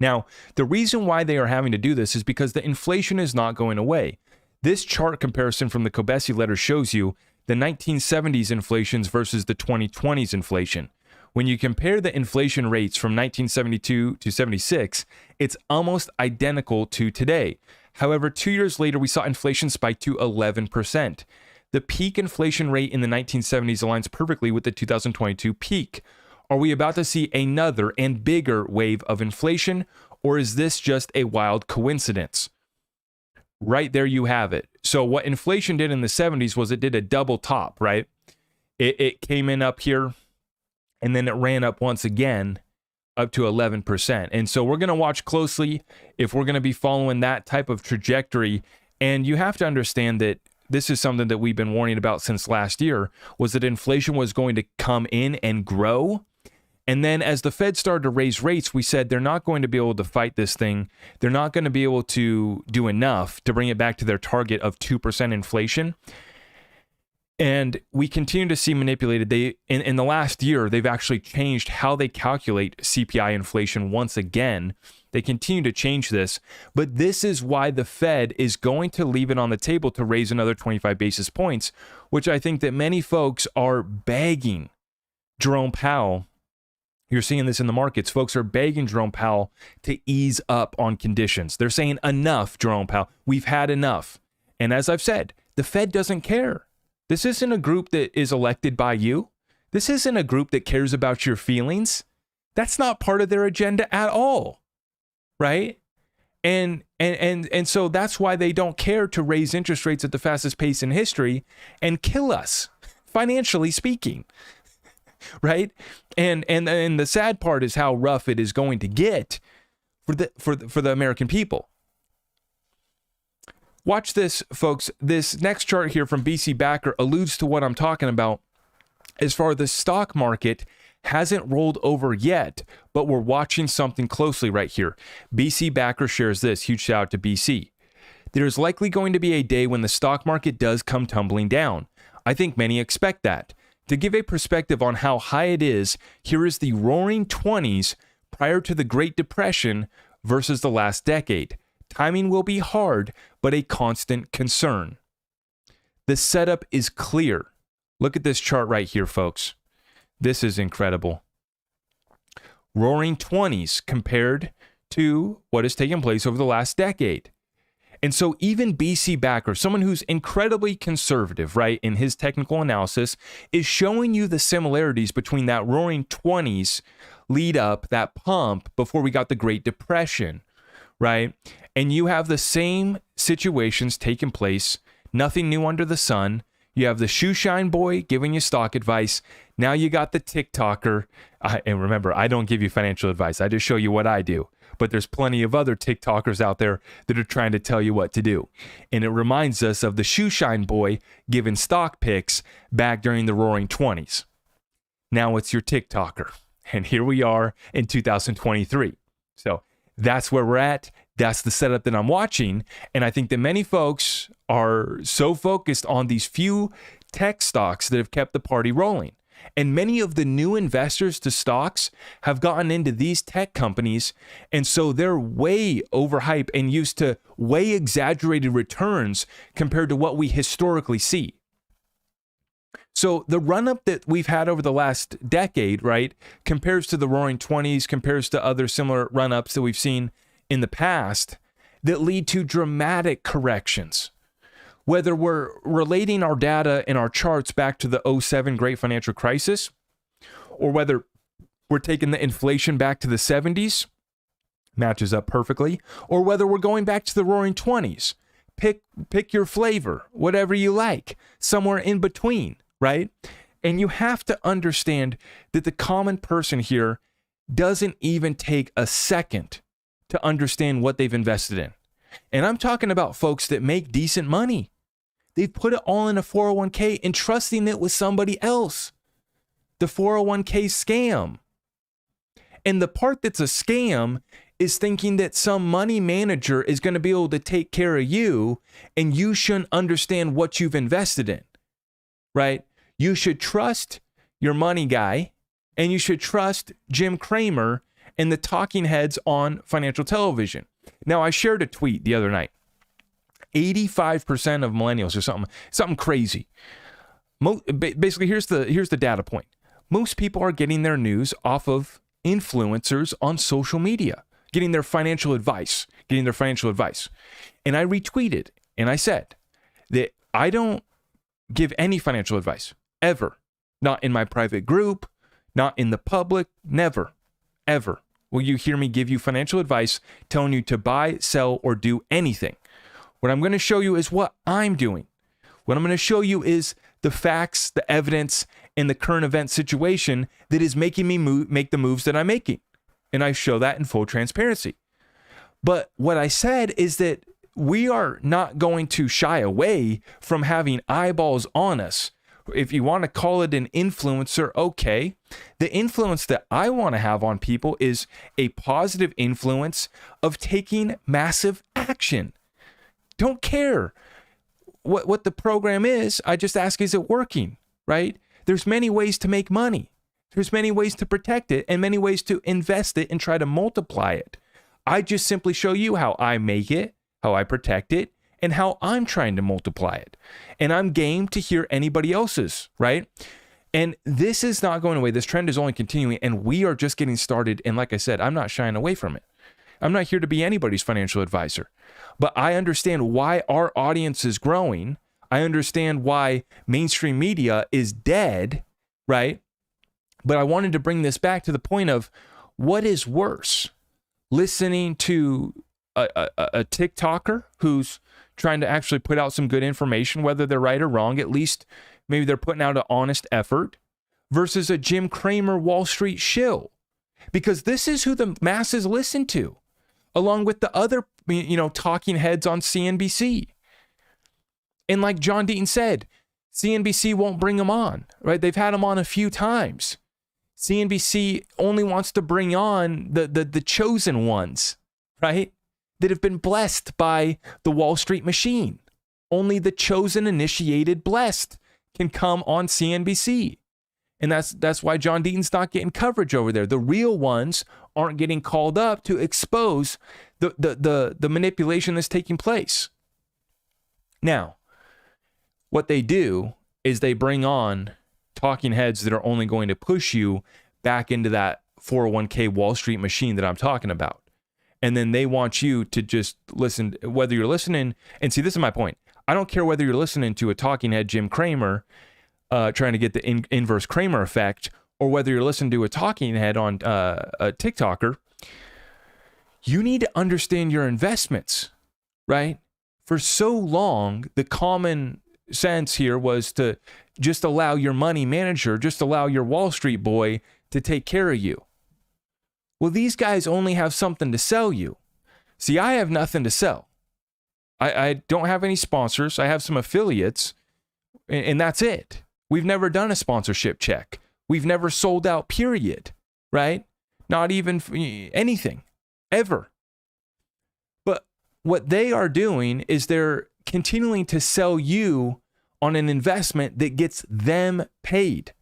Speaker 2: Now, the reason why they are having to do this is because the inflation is not going away. This chart comparison from the Kobesi letter shows you the 1970s inflations versus the 2020s inflation. When you compare the inflation rates from 1972 to 76, it's almost identical to today. However, 2 years later, we saw inflation spike to 11%. The peak inflation rate in the 1970s aligns perfectly with the 2022 peak. Are we about to see another and bigger wave of inflation, or is this just a wild coincidence? Right there you have it. So what inflation did in the 70s was it did a double top, right? It came in up here, and then it ran up once again up to 11%. And so we're going to watch closely if we're going to be following that type of trajectory. And you have to understand that this is something that we've been warning about since last year, was that inflation was going to come in and grow. And then as the Fed started to raise rates, we said they're not going to be able to fight this thing. They're not going to be able to do enough to bring it back to their target of 2% inflation. And we continue to see manipulated. They in the last year, they've actually changed how they calculate CPI inflation once again. They continue to change this, but this is why the Fed is going to leave it on the table to raise another 25 basis points, which I think that many folks are begging Jerome Powell. You're seeing this in the markets. Folks are begging Jerome Powell to ease up on conditions. They're saying, enough, Jerome Powell. We've had enough. And as I've said, the Fed doesn't care. This isn't a group that is elected by you. This isn't a group that cares about your feelings. That's not part of their agenda at all, right? And so that's why they don't care to raise interest rates at the fastest pace in history and kill us, financially speaking, right? And the sad part is how rough it is going to get for the American people. Watch this, folks. This next chart here from BC Backer alludes to what I'm talking about. As far as the stock market hasn't rolled over yet, but we're watching something closely right here. BC Backer shares this. Huge shout out to BC. There's likely going to be a day when the stock market does come tumbling down. I think many expect that. To give a perspective on how high it is, here is the roaring 20s prior to the Great Depression versus the last decade. Timing will be hard, but a constant concern. The setup is clear. Look at this chart right here, folks. This is incredible. Roaring 20s compared to what has taken place over the last decade. And so even BC Backer, someone who's incredibly conservative, right, in his technical analysis, is showing you the similarities between that roaring 20s lead up, that pump before we got the Great Depression, right? And you have the same situations taking place, nothing new under the sun. You have the shoe shine boy giving you stock advice. Now you got the TikToker. And remember, I don't give you financial advice. I just show you what I do. But there's plenty of other TikTokers out there that are trying to tell you what to do. And it reminds us of the shoe shine boy giving stock picks back during the roaring 20s. Now it's your TikToker. And here we are in 2023. So that's where we're at. That's the setup that I'm watching. And I think that many folks are so focused on these few tech stocks that have kept the party rolling. And many of the new investors to stocks have gotten into these tech companies. And so they're way overhyped and used to way exaggerated returns compared to what we historically see. So the run-up that we've had over the last decade, right, compares to the roaring 20s, compares to other similar run-ups that we've seen in the past that lead to dramatic corrections. Whether we're relating our data and our charts back to the 2007 Great Financial Crisis, or whether we're taking the inflation back to the 70s, matches up perfectly, or whether we're going back to the roaring 20s. Pick your flavor, whatever you like, somewhere in between, right? And you have to understand that the common person here doesn't even take a second to understand what they've invested in. And I'm talking about folks that make decent money. They've put it all in a 401k and trusting it with somebody else. The 401k scam. And the part that's a scam is thinking that some money manager is going to be able to take care of you and you shouldn't understand what you've invested in, right? You should trust your money guy and you should trust Jim Cramer and the talking heads on financial television. Now, I shared a tweet the other night. 85% of millennials or something crazy. Basically, here's the data point. Most people are getting their news off of influencers on social media. getting their financial advice. And I retweeted and I said that I don't give any financial advice ever. Not in my private group, not in the public, never, ever will you hear me give you financial advice telling you to buy, sell, or do anything. What I'm going to show you is what I'm doing. What I'm going to show you is the facts, the evidence, and the current event situation that is making me make the moves that I'm making. And I show that in full transparency. But what I said is that we are not going to shy away from having eyeballs on us. If you want to call it an influencer, okay. The influence that I want to have on people is a positive influence of taking massive action. Don't care what the program is. I just ask, is it working, right? There's many ways to make money. There's many ways to protect it and many ways to invest it and try to multiply it. I just simply show you how I make it, how I protect it, and how I'm trying to multiply it. And I'm game to hear anybody else's, right? And this is not going away. This trend is only continuing, and we are just getting started. And like I said, I'm not shying away from it. I'm not here to be anybody's financial advisor, but I understand why our audience is growing. I understand why mainstream media is dead, right? But I wanted to bring this back to the point of what is worse, listening to a TikToker who's trying to actually put out some good information, whether they're right or wrong, at least maybe they're putting out an honest effort, versus a Jim Cramer Wall Street shill, because this is who the masses listen to, along with the other, talking heads on CNBC. And like John Deaton said, CNBC won't bring them on, right? They've had them on a few times. CNBC only wants to bring on the chosen ones, right? That have been blessed by the Wall Street machine. Only the chosen, initiated, blessed can come on CNBC. And that's why John Deaton's not getting coverage over there. The real ones aren't getting called up to expose the manipulation that's taking place. Now, what they do is they bring on talking heads that are only going to push you back into that 401k Wall Street machine that I'm talking about. And then they want you to just listen, whether you're listening, and see, this is my point. I don't care whether you're listening to a talking head, Jim Cramer, trying to get the inverse Cramer effect, or whether you're listening to a talking head on a TikToker. You need to understand your investments, right? For so long, the common sense here was to just allow your money manager, just allow your Wall Street boy to take care of you. Well, these guys only have something to sell you. See, I have nothing to sell. I don't have any sponsors. I have some affiliates, and that's it. We've never done a sponsorship check. We've never sold out, period, right? Not even anything, ever. But what they are doing is they're continuing to sell you on an investment that gets them paid.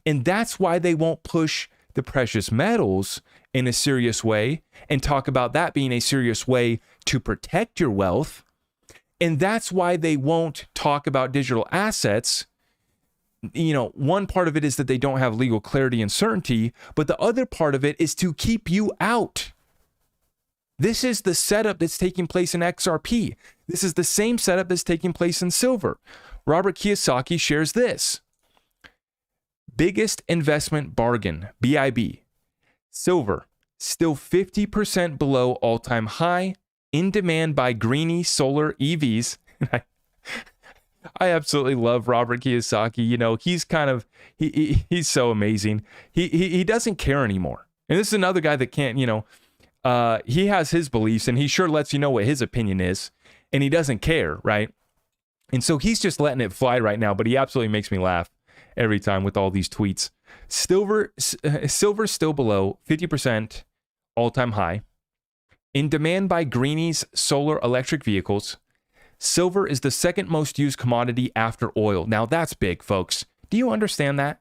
Speaker 2: And that's why they won't push the precious metals in a serious way and talk about that being a serious way to protect your wealth. And that's why they won't talk about digital assets. One part of it is that they don't have legal clarity and certainty, but the other part of it is to keep you out. This is the setup that's taking place in XRP. This is the same setup that's taking place in silver. Robert Kiyosaki shares this. Biggest investment bargain, BIB. Silver, still 50% below all-time high, in demand by greeny solar EVs. I absolutely love Robert Kiyosaki. He's kind of, he's so amazing. He doesn't care anymore. And this is another guy that can't, he has his beliefs and he sure lets you know what his opinion is, and he doesn't care, right? And so he's just letting it fly right now, but he absolutely makes me laugh every time with all these tweets. Silver still below 50% all-time high. In demand by greenies solar electric vehicles. Silver is the second most used commodity after oil. Now that's big, folks. Do you understand that?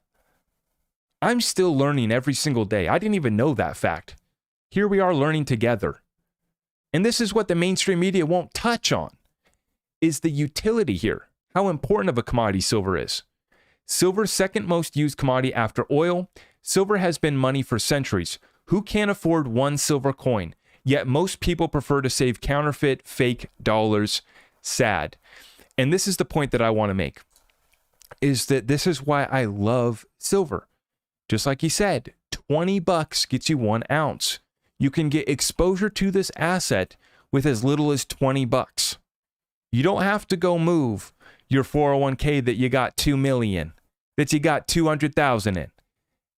Speaker 2: I'm still learning every single day. I didn't even know that fact. Here we are learning together. And this is what the mainstream media won't touch on, is the utility here, how important of a commodity silver is. Silver's second most used commodity after oil. Silver has been money for centuries. Who can't afford one silver coin? Yet most people prefer to save counterfeit, fake dollars. Sad. And this is the point that I want to make, is that this is why I love silver. Just like he said, $20 gets you 1 ounce. You can get exposure to this asset with as little as $20. You don't have to go move your 401k that you got 2 million, that you got 200,000 in.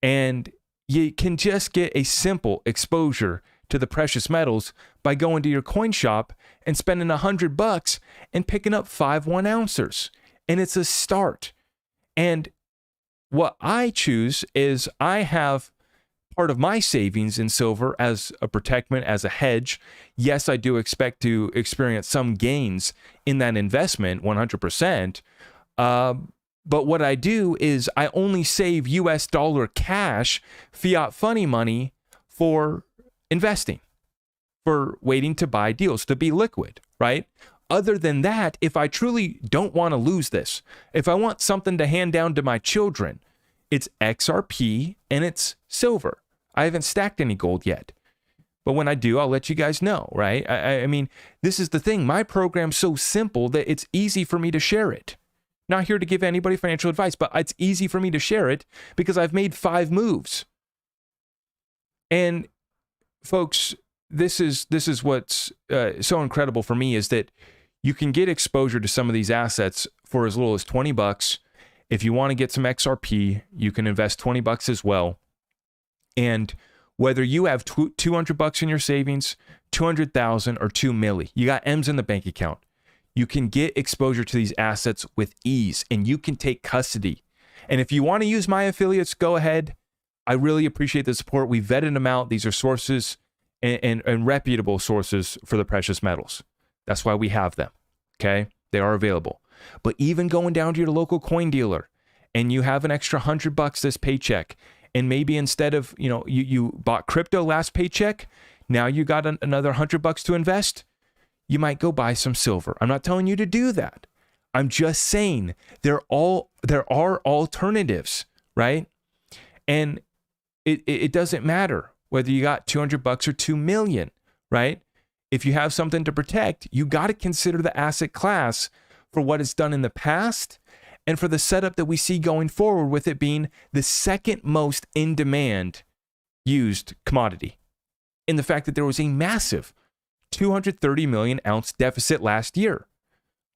Speaker 2: And you can just get a simple exposure to the precious metals by going to your coin shop and spending $100 and picking up 5 1-ouncers. And it's a start. And what I choose is I have part of my savings in silver as a protectment, as a hedge. Yes, I do expect to experience some gains in that investment, 100%. But what I do is I only save US dollar cash, fiat funny money for investing, for waiting to buy deals, to be liquid, right? Other than that, if I truly don't want to lose this, if I want something to hand down to my children, it's XRP and it's silver. I haven't stacked any gold yet. But when I do, I'll let you guys know, right? I mean, this is the thing. My program's so simple that it's easy for me to share it. Not here to give anybody financial advice, but it's easy for me to share it because I've made 5 moves. And folks, this is what's so incredible for me, is that you can get exposure to some of these assets for as little as $20. If you want to get some XRP, you can invest $20 as well. And whether you have $200 in your savings, 200,000 or 2 milli, you got M's in the bank account, you can get exposure to these assets with ease, and you can take custody. And if you want to use my affiliates, go ahead. I really appreciate the support. We vetted them out. These are sources and reputable sources for the precious metals. That's why we have them. Okay? They are available. But even going down to your local coin dealer and you have an extra $100 this paycheck, and maybe instead of, you bought crypto last paycheck, now you got another $100 to invest, you might go buy some silver. I'm not telling you to do that. I'm just saying there are alternatives, right? And it doesn't matter whether you got $200 or 2 million, right? If you have something to protect, you got to consider the asset class for what it's done in the past and for the setup that we see going forward, with it being the second most in demand used commodity. In the fact that there was a massive 230 million ounce deficit last year.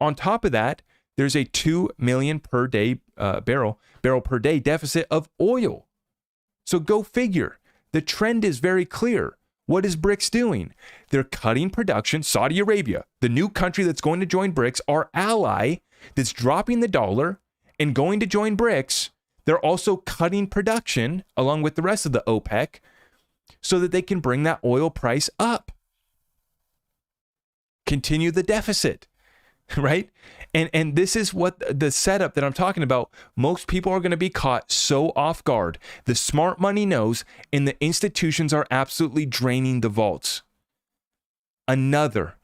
Speaker 2: On top of that, there's a 2 million per day barrel per day deficit of oil. So go figure. The trend is very clear. What is BRICS doing? They're cutting production. Saudi Arabia, the new country that's going to join BRICS, our ally that's dropping the dollar and going to join BRICS, they're also cutting production along with the rest of the OPEC so that they can bring that oil price up. Continue the deficit, right? And this is what the setup that I'm talking about. Most people are going to be caught so off guard. The smart money knows, and the institutions are absolutely draining the vaults. Another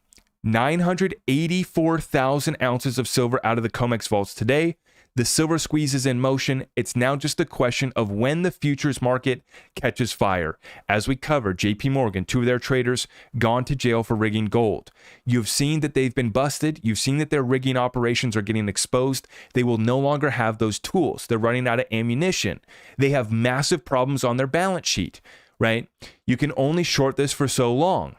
Speaker 2: 984,000 ounces of silver out of the COMEX vaults today. The silver squeeze is in motion. It's now just a question of when the futures market catches fire. As we covered, JP Morgan, 2 of their traders gone to jail for rigging gold. You've seen that they've been busted. You've seen that their rigging operations are getting exposed. They will no longer have those tools. They're running out of ammunition. They have massive problems on their balance sheet, right? You can only short this for so long.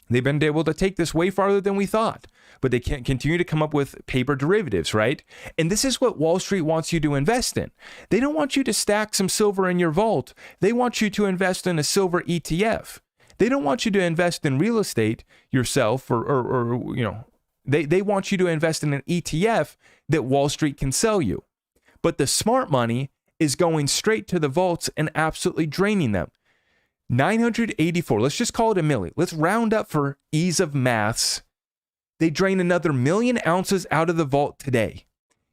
Speaker 2: They've been able to take this way farther than we thought, but they can't continue to come up with paper derivatives, right? And this is what Wall Street wants you to invest in. They don't want you to stack some silver in your vault. They want you to invest in a silver ETF. They don't want you to invest in real estate yourself they want you to invest in an ETF that Wall Street can sell you. But the smart money is going straight to the vaults and absolutely draining them. 984, let's just call it a milli. Let's round up for ease of maths. They drained another 1 million ounces out of the vault today.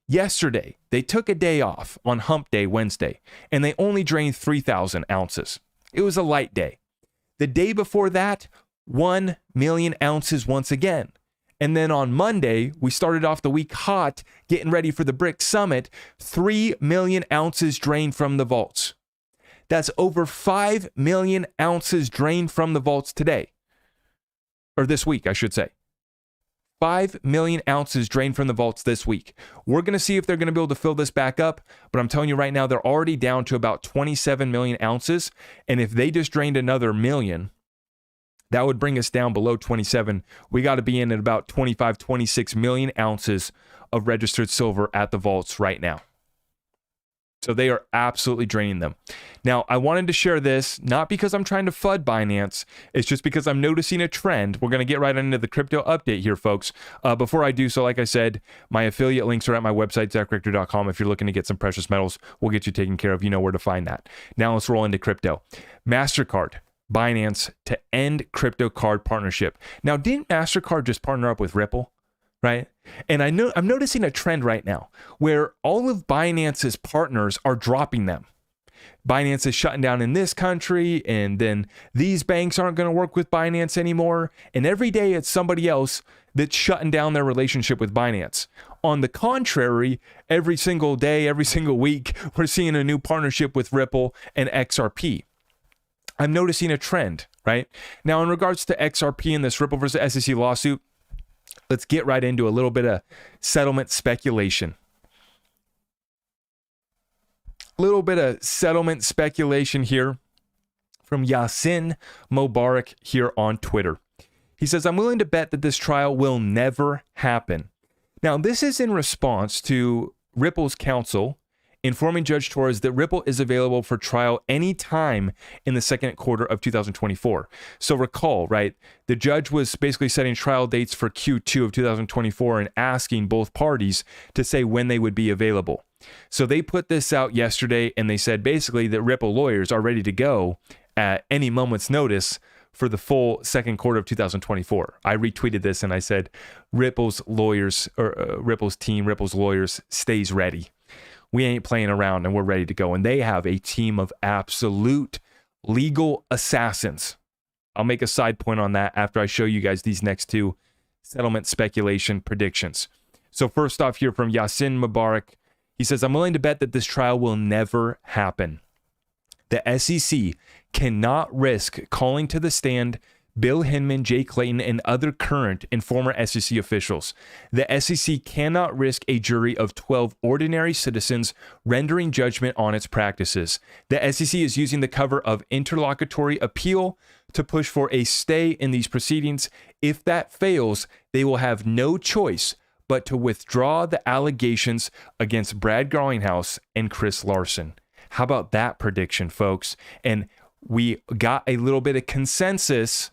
Speaker 2: Yesterday, they took a day off on Hump Day, Wednesday, and they only drained 3,000 ounces. It was a light day. The day before that, 1 million ounces once again. And then on Monday, we started off the week hot, getting ready for the BRICS summit, 3 million ounces drained from the vaults. That's over 5 million ounces drained from the vaults today. or this week, I should say. 5 million ounces drained from the vaults this week. We're going to see if they're going to be able to fill this back up, but I'm telling you right now, they're already down to about 27 million ounces. And if they just drained another million, that would bring us down below 27. We got to be in at about 25, 26 million ounces of registered silver at the vaults right now. So they are absolutely draining them. Now, I wanted to share this, not because I'm trying to FUD Binance. It's just because I'm noticing a trend. We're going to get right into the crypto update here, folks. Before I do so, like I said, my affiliate links are at my website, ZachRector.com. If you're looking to get some precious metals, we'll get you taken care of. You know where to find that. Now let's roll into crypto. MasterCard, Binance to end crypto card partnership. Now, didn't MasterCard just partner up with Ripple? Right? And I'm noticing a trend right now where all of Binance's partners are dropping them. Binance is shutting down in this country, and then these banks aren't going to work with Binance anymore. And every day it's somebody else that's shutting down their relationship with Binance. On the contrary, every single day, every single week, we're seeing a new partnership with Ripple and XRP. I'm noticing a trend, right? Now, in regards to XRP and this Ripple versus SEC lawsuit, let's get right into a little bit of settlement speculation. A little bit of settlement speculation here from Yasin Mubarak here on Twitter. He says, I'm willing to bet that this trial will never happen. Now, this is in response to Ripple's counsel informing Judge Torres that Ripple is available for trial anytime in the second quarter of 2024. So recall, right, the judge was basically setting trial dates for Q2 of 2024 and asking both parties to say when they would be available. So they put this out yesterday, and they said basically that Ripple lawyers are ready to go at any moment's notice for the full second quarter of 2024. I retweeted this and I said, Ripple's lawyers, or Ripple's team, Ripple's lawyers stays ready. We ain't playing around and we're ready to go. And they have a team of absolute legal assassins. I'll make a side point on that after I show you guys these next two settlement speculation predictions. So first off here from Yasin Mubarak, he says, I'm willing to bet that this trial will never happen. The SEC cannot risk calling to the stand Bill Hinman, Jay Clayton, and other current and former SEC officials. The SEC cannot risk a jury of 12 ordinary citizens rendering judgment on its practices. The SEC is using the cover of interlocutory appeal to push for a stay in these proceedings. If that fails, they will have no choice but to withdraw the allegations against Brad Garlinghouse and Chris Larson. How about that prediction, folks? And we got a little bit of consensus.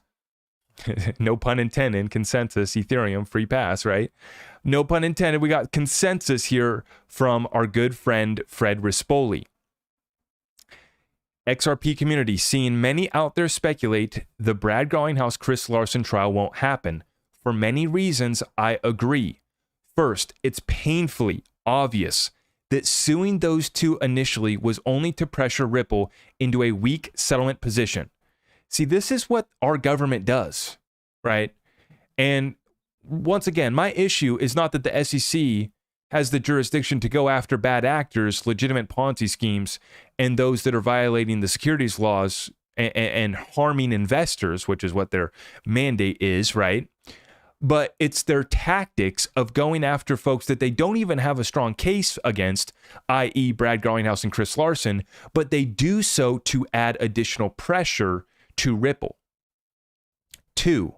Speaker 2: No pun intended, consensus, Ethereum, free pass, right? No pun intended. We got consensus here from our good friend, Fred Rispoli. XRP community, seeing many out there speculate the Brad Garlinghouse, Chris Larson trial won't happen. For many reasons, I agree. First, it's painfully obvious that suing those two initially was only to pressure Ripple into a weak settlement position. See, this is what our government does, right? And once again, my issue is not that the SEC has the jurisdiction to go after bad actors, legitimate Ponzi schemes, and those that are violating the securities laws and harming investors, which is what their mandate is, right? But it's their tactics of going after folks that they don't even have a strong case against, i.e. Brad Garlinghouse and Chris Larson, but they do so to add additional pressure to Ripple. 2,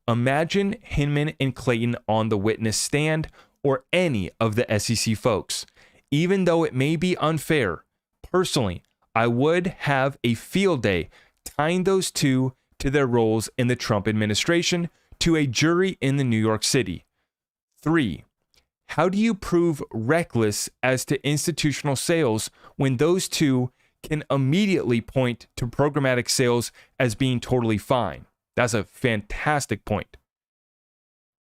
Speaker 2: imagine Hinman and Clayton on the witness stand or any of the SEC folks. Even though it may be unfair, personally, I would have a field day tying those two to their roles in the Trump administration to a jury in the New York City. 3, how do you prove reckless as to institutional sales when those two can immediately point to programmatic sales as being totally fine? That's a fantastic point,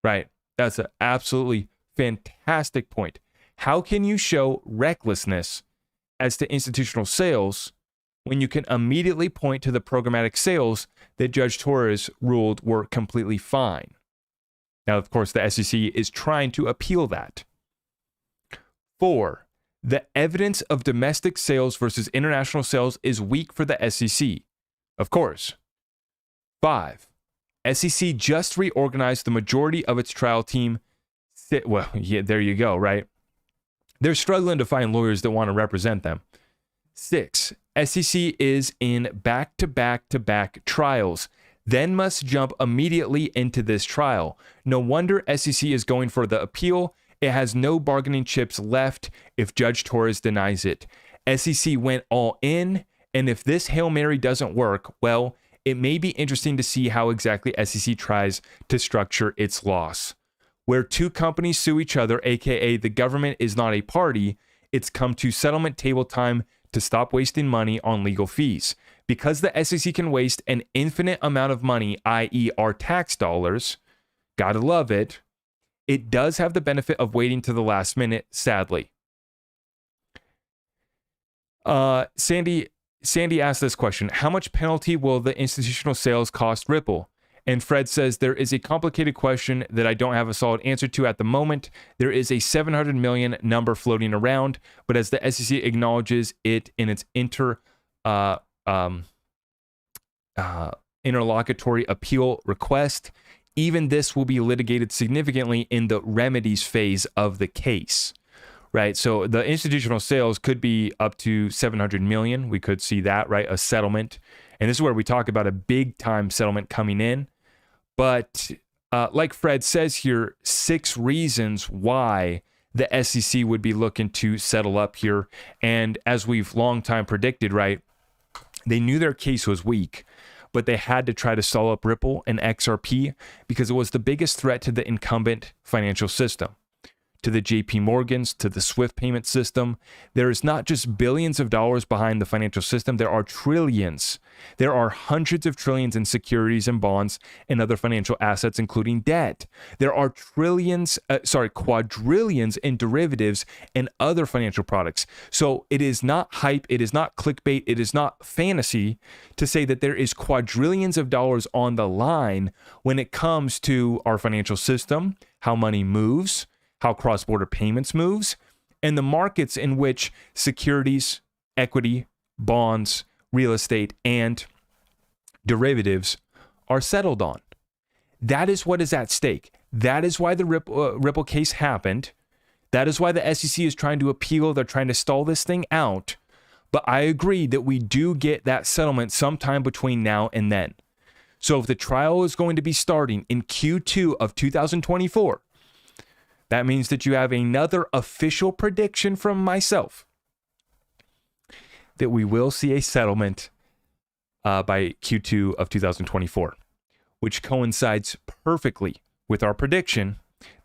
Speaker 2: right? That's an absolutely fantastic point. How can you show recklessness as to institutional sales when you can immediately point to the programmatic sales that Judge Torres ruled were completely fine? Now, of course, the SEC is trying to appeal that. 4, the evidence of domestic sales versus international sales is weak for the SEC. Of course. 5, SEC just reorganized the majority of its trial team. Well, yeah, there you go, right? They're struggling to find lawyers that want to represent them. 6, SEC is in back-to-back-to-back trials, then must jump immediately into this trial. No wonder SEC is going for the appeal. It has no bargaining chips left if Judge Torres denies it. SEC went all in, and if this Hail Mary doesn't work, well, it may be interesting to see how exactly SEC tries to structure its loss. Where two companies sue each other, aka the government is not a party, it's come to settlement table time to stop wasting money on legal fees. Because the SEC can waste an infinite amount of money, i.e. our tax dollars, gotta love it, it does have the benefit of waiting to the last minute, sadly. Sandy asked this question: how much penalty will the institutional sales cost Ripple? And Fred says, there is a complicated question that I don't have a solid answer to at the moment. There is a 700 million number floating around, but as the SEC acknowledges it in its interlocutory appeal request, even this will be litigated significantly in the remedies phase of the case, right? So the institutional sales could be up to 700 million. We could see that, right? A settlement. And this is where we talk about a big time settlement coming in. But like Fred says here, 6 reasons why the SEC would be looking to settle up here. And as we've long time predicted, right, they knew their case was weak, but they had to try to stall up Ripple and XRP because it was the biggest threat to the incumbent financial system, to the JP Morgans, to the SWIFT payment system. There is not just billions of dollars behind the financial system. There are trillions. There are hundreds of trillions in securities and bonds and other financial assets, including debt. There are quadrillions in derivatives and other financial products. So it is not hype. It is not clickbait. It is not fantasy to say that there is quadrillions of dollars on the line when it comes to our financial system, how money moves, how cross-border payments moves, and the markets in which securities, equity, bonds, real estate, and derivatives are settled on. That is what is at stake. That is why the Ripple case happened. That is why the SEC is trying to appeal. They're trying to stall this thing out. But I agree that we do get that settlement sometime between now and then. So if the trial is going to be starting in Q2 of 2024, that means that you have another official prediction from myself that we will see a settlement by Q2 of 2024, which coincides perfectly with our prediction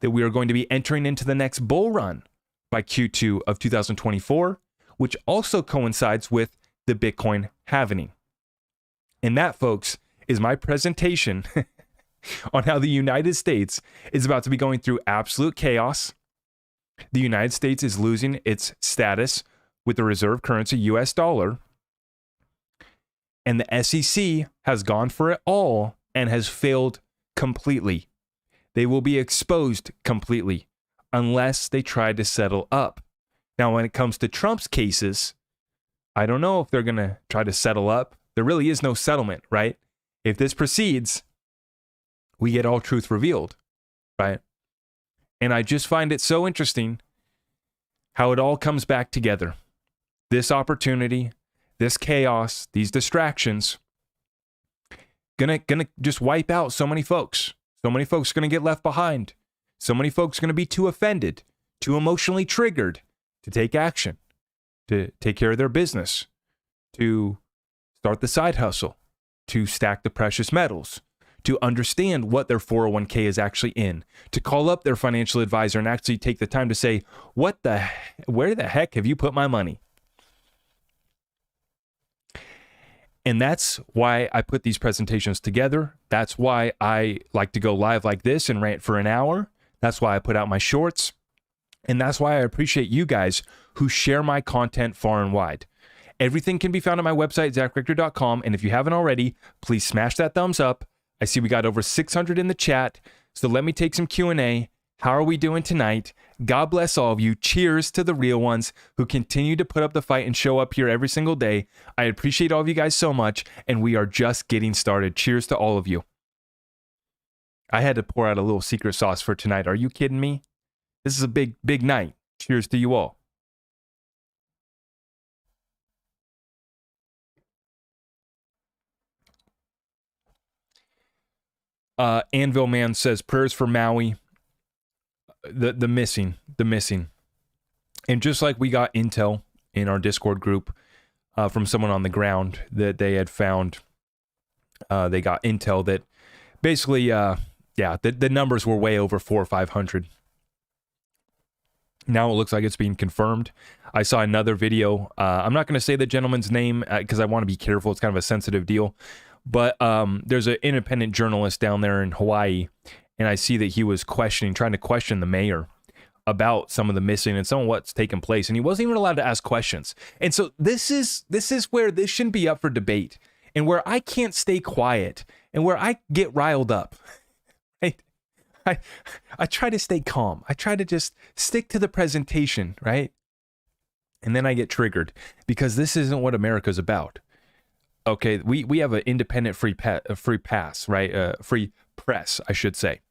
Speaker 2: that we are going to be entering into the next bull run by Q2 of 2024, which also coincides with the Bitcoin halving. And that, folks, is my presentation on how the United States is about to be going through absolute chaos. The United States is losing its status with the reserve currency US dollar. And the SEC has gone for it all and has failed completely. They will be exposed completely unless they try to settle up. Now, when it comes to Trump's cases, I don't know if they're going to try to settle up. There really is no settlement, right? If this proceeds, we get all truth revealed, right? And I just find it so interesting how it all comes back together. This opportunity, this chaos, these distractions, gonna just wipe out so many folks. So many folks gonna get left behind. So many folks gonna be too offended, too emotionally triggered to take action, to take care of their business, to start the side hustle, to stack the precious metals, to understand what their 401k is actually in, to call up their financial advisor and actually take the time to say, where the heck have you put my money? And that's why I put these presentations together. That's why I like to go live like this and rant for an hour. That's why I put out my shorts. And that's why I appreciate you guys who share my content far and wide. Everything can be found on my website, ZachRector.com. And if you haven't already, please smash that thumbs up. I see we got over 600 in the chat. So let me take some Q&A. How are we doing tonight? God bless all of you. Cheers to the real ones who continue to put up the fight and show up here every single day. I appreciate all of you guys so much, and we are just getting started. Cheers to all of you. I had to pour out a little secret sauce for tonight. Are you kidding me? This is a big, big night. Cheers to you all. Anvil Man says prayers for Maui. The missing. And just like we got intel in our Discord group from someone on the ground that they had found, they got intel that basically, the numbers were way over 400 or 500. Now it looks like it's being confirmed. I saw another video. I'm not going to say the gentleman's name because I want to be careful. It's kind of a sensitive deal. But there's an independent journalist down there in Hawaii, and I see that he was trying to question the mayor about some of the missing and some of what's taken place, and he wasn't even allowed to ask questions. And so this is where this shouldn't be up for debate, and where I can't stay quiet, and where I get riled up. Right? I try to stay calm. I try to just stick to the presentation, right? And then I get triggered because this isn't what America's about. Okay, we have an independent free pass, right? Free press, I should say,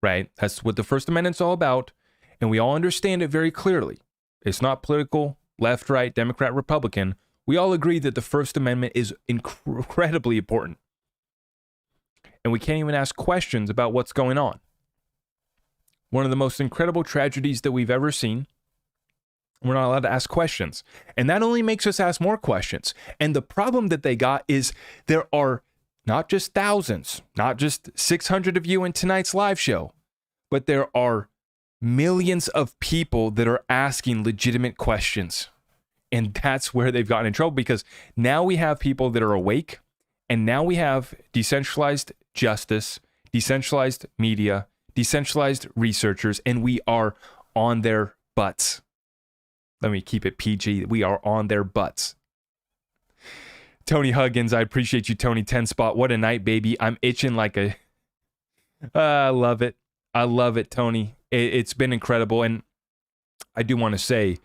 Speaker 2: right? That's what the First Amendment's all about, and we all understand it very clearly. It's not political, left, right, Democrat, Republican. We all agree that the First Amendment is incredibly important, and we can't even ask questions about what's going on. One of the most incredible tragedies that we've ever seen. We're not allowed to ask questions. And that only makes us ask more questions. And the problem that they got is there are not just thousands, not just 600 of you in tonight's live show, but there are millions of people that are asking legitimate questions. And that's where they've gotten in trouble, because now we have people that are awake, and now we have decentralized justice, decentralized media, decentralized researchers, and we are on their butts. Let me keep it PG. We are on their butts. Tony Huggins, I appreciate you, Tony. 10 spot. What a night, baby. I'm itching like a... I love it. I love it, Tony. It's been incredible. And I do want to say,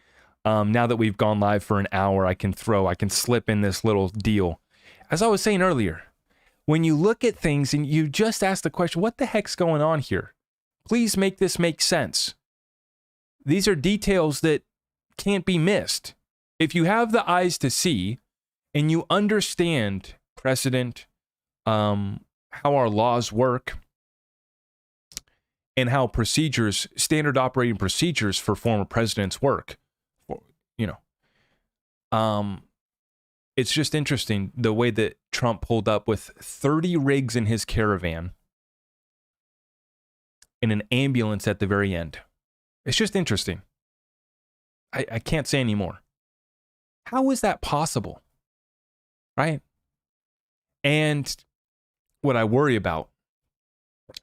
Speaker 2: now that we've gone live for an hour, I can slip in this little deal. As I was saying earlier, when you look at things and you just ask the question, what the heck's going on here? Please make this make sense. These are details that can't be missed. If you have the eyes to see and you understand precedent, how our laws work, and how standard operating procedures for former presidents work, it's just interesting the way that Trump pulled up with 30 rigs in his caravan and an ambulance at the very end. It's just interesting. I can't say anymore. How is that possible? Right? And what I worry about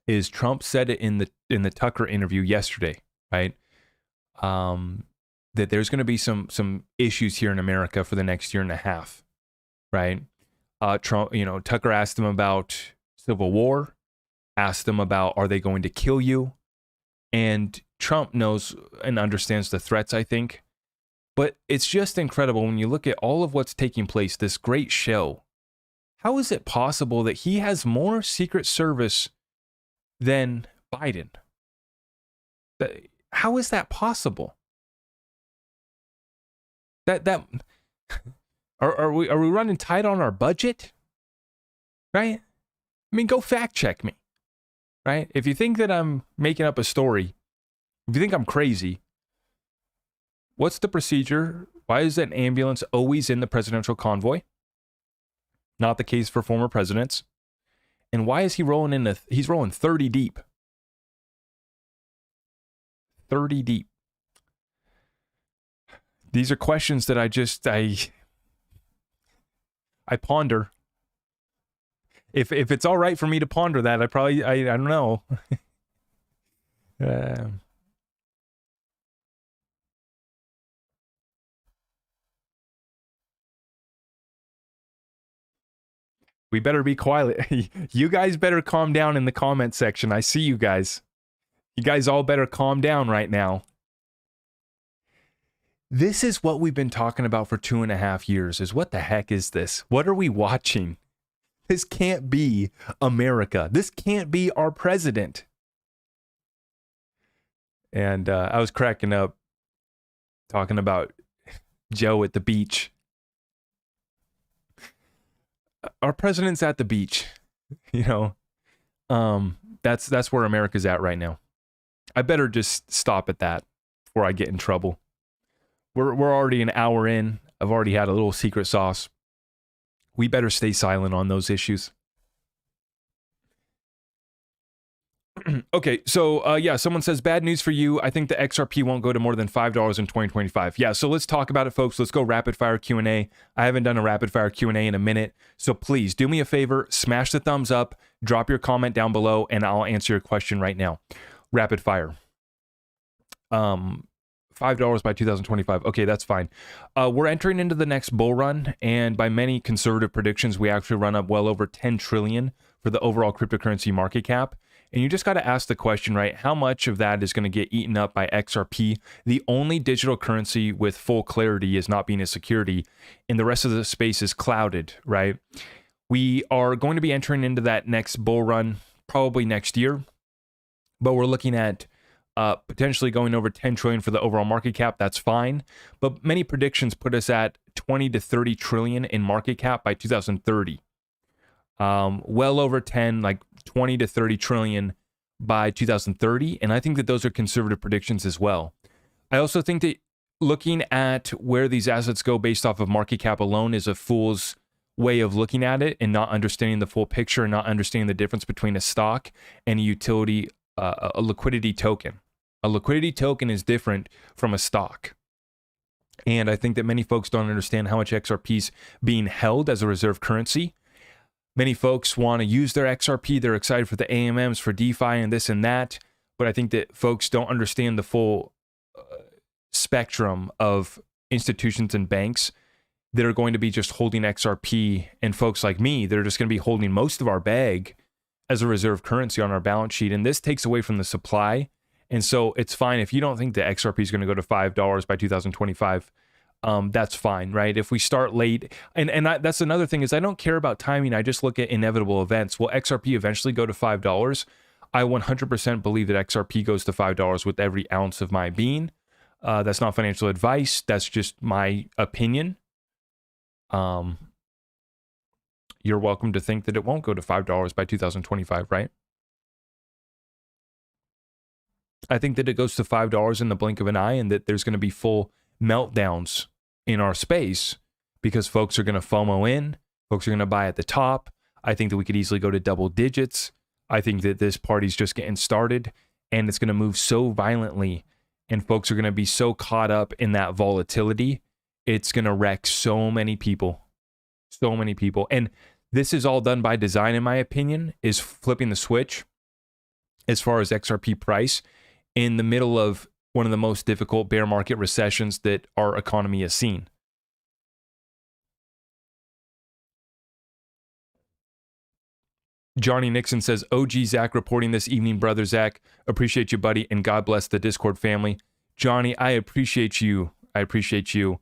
Speaker 2: is Trump said it in the Tucker interview yesterday, right? That there's going to be some issues here in America for the next year and a half, right? Trump, Tucker asked him about civil war, asked him about, are they going to kill you? And Trump knows and understands the threats, I think. But it's just incredible when you look at all of what's taking place, this great show. How is it possible that he has more Secret Service than Biden? How is that possible? Are we running tight on our budget? Right? I mean, go fact check me. Right? If you think that I'm making up a story, if you think I'm crazy, what's the procedure? Why is an ambulance always in the presidential convoy? Not the case for former presidents. And why is he rolling he's rolling 30 deep? 30 deep. These are questions that I ponder. If it's all right for me to ponder that, I don't know. We better be quiet. You guys better calm down in the comment section. I see you guys. You guys all better calm down right now. This is what we've been talking about for 2.5 years, is what the heck is this? What are we watching? This can't be America. This can't be our president. And I was cracking up talking about Joe at the beach. Our president's at the beach, you know. That's where America's at right now. I better just stop at that before I get in trouble. We're already an hour in. I've already had a little secret sauce. We better stay silent on those issues. Okay, so yeah, someone says, bad news for you. I think the XRP won't go to more than $5 in 2025. Yeah, so let's talk about it, folks. Let's go rapid fire Q&A. I haven't done a rapid fire Q&A in a minute, so please do me a favor, smash the thumbs up, drop your comment down below, and I'll answer your question right now. Rapid fire. $5 by 2025. Okay, that's fine. We're entering into the next bull run, and by many conservative predictions, we actually run up well over 10 trillion for the overall cryptocurrency market cap. And you just got to ask the question, right? How much of that is going to get eaten up by XRP? The only digital currency with full clarity is not being a security, and the rest of the space is clouded, right? We are going to be entering into that next bull run probably next year, but we're looking at potentially going over 10 trillion for the overall market cap. That's fine, but many predictions put us at 20 to 30 trillion in market cap by 2030. Well over 10, like 20 to 30 trillion by 2030. And I think that those are conservative predictions as well. I also think that looking at where these assets go based off of market cap alone is a fool's way of looking at it and not understanding the full picture and not understanding the difference between a stock and a utility, a liquidity token. A liquidity token is different from a stock. And I think that many folks don't understand how much XRP is being held as a reserve currency. Many folks want to use their XRP. They're excited for the AMMs, for DeFi and this and that. But I think that folks don't understand the full spectrum of institutions and banks that are going to be just holding XRP. And folks like me, they're just going to be holding most of our bag as a reserve currency on our balance sheet. And this takes away from the supply. And so it's fine if you don't think the XRP is going to go to $5 by 2025. That's fine, right? If we start late, that's another thing is I don't care about timing. I just look at inevitable events. Will XRP eventually go to $5? I 100% believe that XRP goes to $5 with every ounce of my being. That's not financial advice. That's just my opinion. You're welcome to think that it won't go to $5 by 2025, right? I think that it goes to $5 in the blink of an eye and that there's going to be full meltdowns in our space because folks are going to FOMO in, folks are going to buy at the top. I think that we could easily go to double digits. I think that this party's just getting started and it's going to move so violently and folks are going to be so caught up in that volatility. It's going to wreck so many people. So many people. And this is all done by design, in my opinion, is flipping the switch as far as XRP price in the middle of one of the most difficult bear market recessions that our economy has seen. Johnny Nixon says, OG Zach reporting this evening, brother Zach. Appreciate you, buddy, and God bless the Discord family. Johnny, I appreciate you. I appreciate you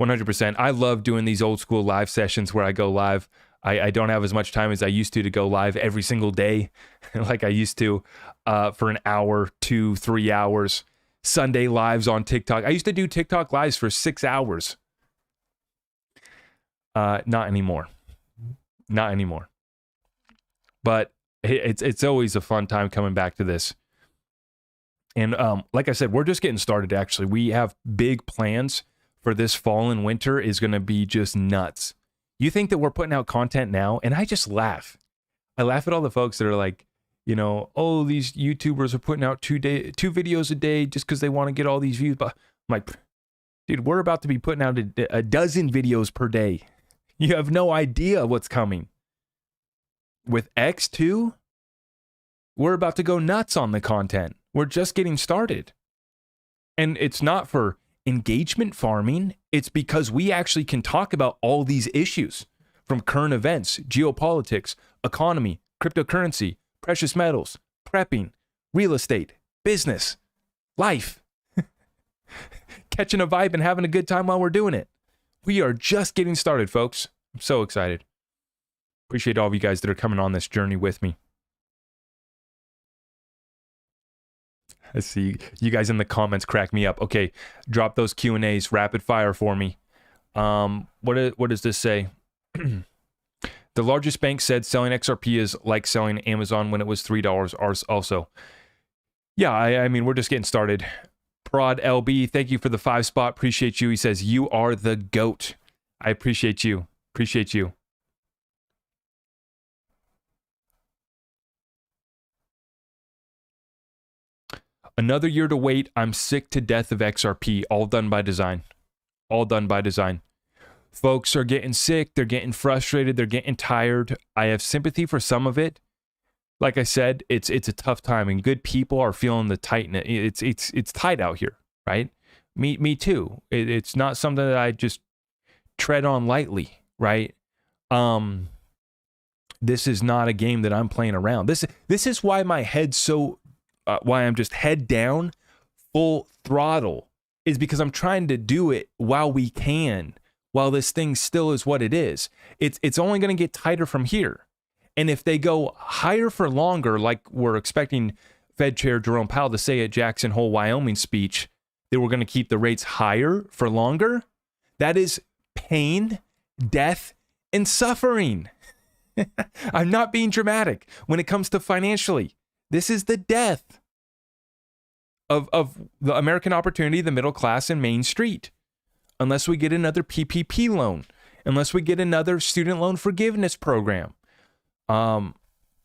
Speaker 2: 100%. I love doing these old school live sessions where I go live. I don't have as much time as I used to go live every single day like I used to for an hour, 2, 3 hours. Sunday lives on TikTok. I used to do TikTok lives for 6 hours. Not anymore. Not anymore. But it's always a fun time coming back to this. And like I said, we're just getting started, actually. We have big plans for this fall and winter is going to be just nuts. You think that we're putting out content now? And I just laugh. I laugh at all the folks that are like, you know, oh, these YouTubers are putting out 2 videos a day just because they want to get all these views. But I'm like, dude, we're about to be putting out a dozen videos per day. You have no idea what's coming. With X2, we're about to go nuts on the content. We're just getting started. And it's not for engagement farming. It's because we actually can talk about all these issues from current events, geopolitics, economy, cryptocurrency, precious metals, prepping, real estate, business, life, catching a vibe and having a good time while we're doing it. We are just getting started, folks. I'm so excited. Appreciate all of you guys that are coming on this journey with me. I see you guys in the comments crack me up. Okay, drop those Q&As rapid fire for me. What does this say? The largest bank said selling XRP is like selling Amazon when it was $3 also. Yeah, I mean, we're just getting started. Prod LB, thank you for the 5 spot. Appreciate you. He says, you are the GOAT. I appreciate you. Appreciate you. Another year to wait. I'm sick to death of XRP. All done by design. All done by design. Folks are getting sick. They're getting frustrated. They're getting tired. I have sympathy for some of it. Like I said, it's a tough time, and good people are feeling the tightness. It's tight out here, right? Me too. It's not something that I just tread on lightly, right? This is not a game that I'm playing around. This is why my head's so why I'm just head down, full throttle, is because I'm trying to do it while we can, while this thing still is what it is. It's only going to get tighter from here. And if they go higher for longer, like we're expecting Fed Chair Jerome Powell to say at Jackson Hole, Wyoming speech, that we're going to keep the rates higher for longer, that is pain, death, and suffering. I'm not being dramatic when it comes to financially. This is the death of the American opportunity, the middle class, and Main Street. Unless we get another PPP loan, unless we get another student loan forgiveness program.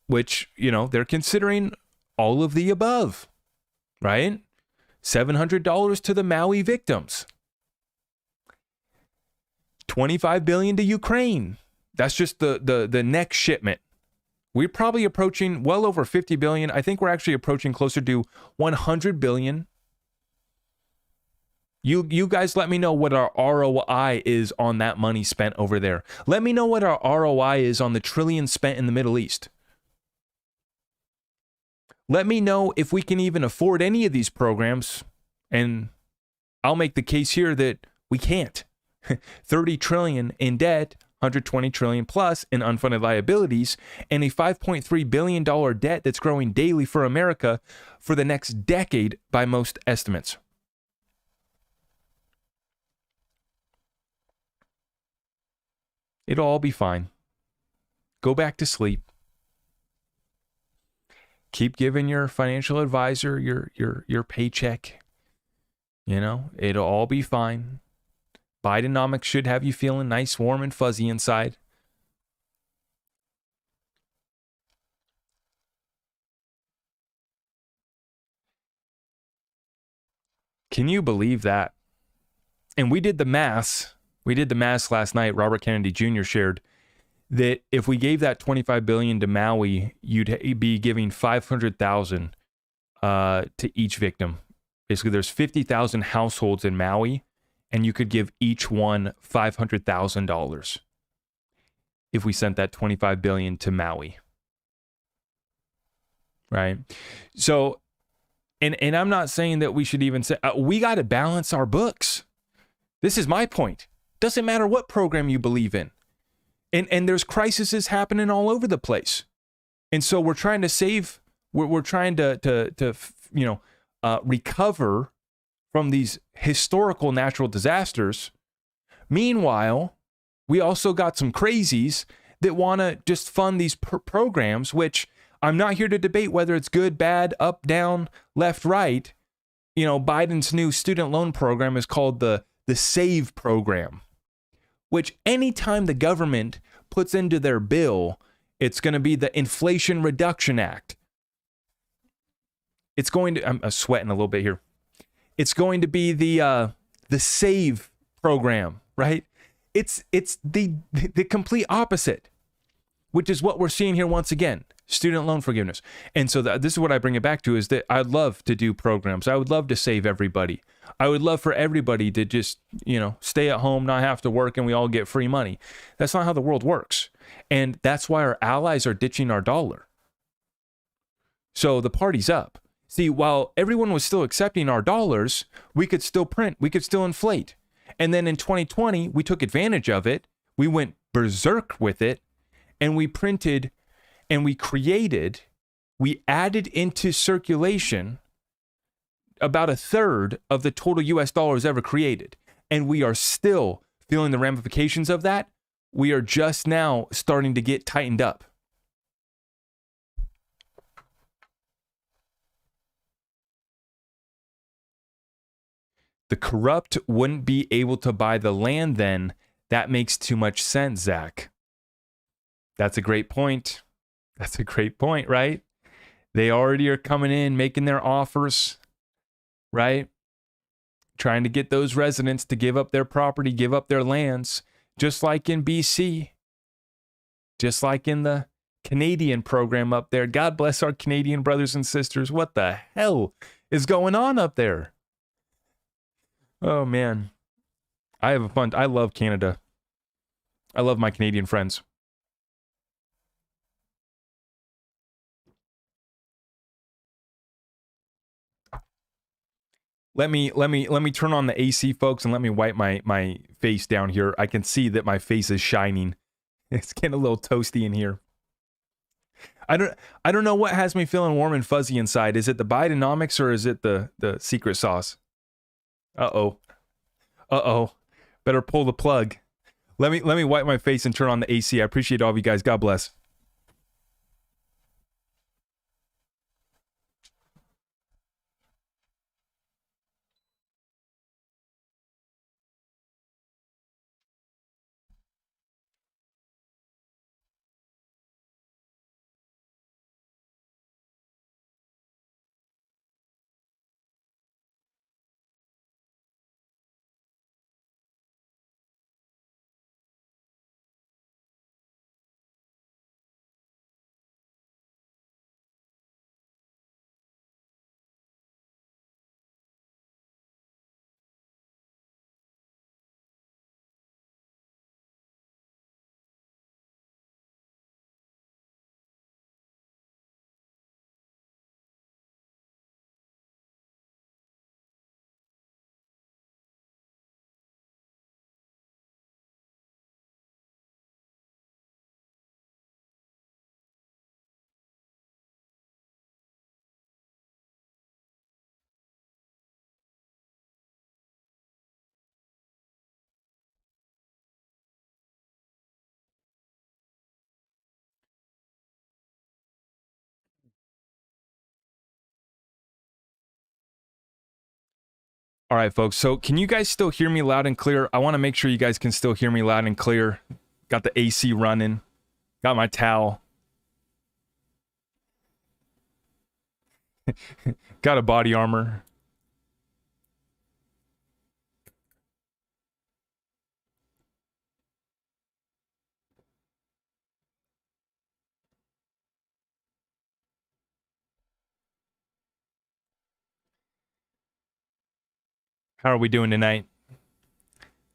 Speaker 2: Which, they're considering all of the above, right? $700 to the Maui victims. $25 billion to Ukraine. That's just the next shipment. We're probably approaching well over 50 billion. I think we're actually approaching closer to 100 billion. You guys let me know what our ROI is on that money spent over there. Let me know what our ROI is on the trillion spent in the Middle East. Let me know if we can even afford any of these programs, and I'll make the case here that we can't. 30 trillion in debt, 120 trillion plus in unfunded liabilities, and a $5.3 billion debt that's growing daily for America for the next decade by most estimates. It'll all be fine. Go back to sleep. Keep giving your financial advisor your paycheck. It'll all be fine. Bidenomics should have you feeling nice, warm, and fuzzy inside. Can you believe that? And we did the math. We did the math last night. Robert Kennedy Jr. shared that if we gave that $25 billion to Maui, you'd be giving $500,000 to each victim. Basically, there's 50,000 households in Maui, and you could give each one $500,000 if we sent that $25 billion to Maui. Right? So, and I'm not saying that we should even say, we got to balance our books. This is my point. Doesn't matter what program you believe in. And there's crises happening all over the place. And so we're trying to save, we're trying to recover from these historical natural disasters. Meanwhile, we also got some crazies that want to just fund these programs, which I'm not here to debate whether it's good, bad, up, down, left, right. Biden's new student loan program is called the SAVE program, which anytime the government puts into their bill, it's going to be the Inflation Reduction Act. It's going to, I'm sweating a little bit here. It's going to be the SAVE program, right? It's the complete opposite, which is what we're seeing here once again. Student loan forgiveness. And so this is what I bring it back to, is that I'd love to do programs. I would love to save everybody. I would love for everybody to just, stay at home, not have to work, and we all get free money. That's not how the world works. And that's why our allies are ditching our dollar. So the party's up. See, while everyone was still accepting our dollars, we could still print, we could still inflate. And then in 2020, we took advantage of it. We went berserk with it. and we printed and we added into circulation about a third of the total US dollars ever created. And we are still feeling the ramifications of that. We are just now starting to get tightened up. The corrupt wouldn't be able to buy the land then. That makes too much sense, Zach. That's a great point. That's a great point, right? They already are coming in, making their offers, right? Trying to get those residents to give up their property, give up their lands, just like in BC, just like in the Canadian program up there. God bless our Canadian brothers and sisters. What the hell is going on up there? Oh, man. I love Canada. I love my Canadian friends. Let me turn on the AC, folks, and let me wipe my face down here. I can see that my face is shining. It's getting a little toasty in here. I don't know what has me feeling warm and fuzzy inside. Is it the Bidenomics or is it the secret sauce? Uh-oh. Better pull the plug. Let me wipe my face and turn on the AC. I appreciate all of you guys. God bless. All right, folks. So can you guys still hear me loud and clear? I want to make sure you guys can still hear me loud and clear. Got the AC running. Got my towel. Got a body armor. How are we doing tonight?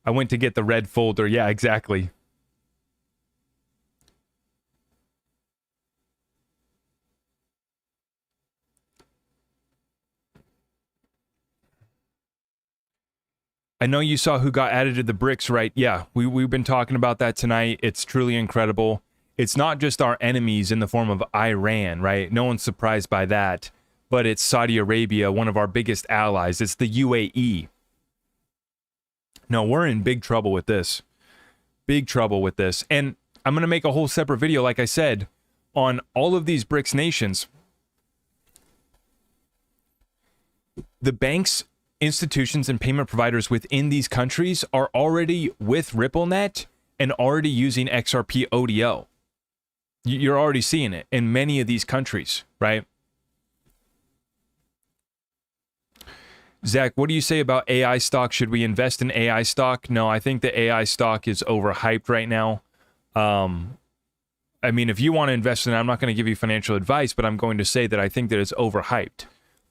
Speaker 2: I went to get the red folder. Yeah, exactly. I know you saw who got added to the BRICS, right? Yeah, we've been talking about that tonight. It's truly incredible. It's not just our enemies in the form of Iran, right? No one's surprised by that. But it's Saudi Arabia, one of our biggest allies. It's the UAE. No, we're in big trouble with this. Big trouble with this. And I'm going to make a whole separate video, like I said, on all of these BRICS nations. The banks, institutions, and payment providers within these countries are already with RippleNet and already using XRP ODO. You're already seeing it in many of these countries, right? Zach, what do you say about AI stock? Should we invest in AI stock? No, I think the AI stock is overhyped right now. I mean, if you want to invest in it, I'm not going to give you financial advice, but I'm going to say that I think that it's overhyped.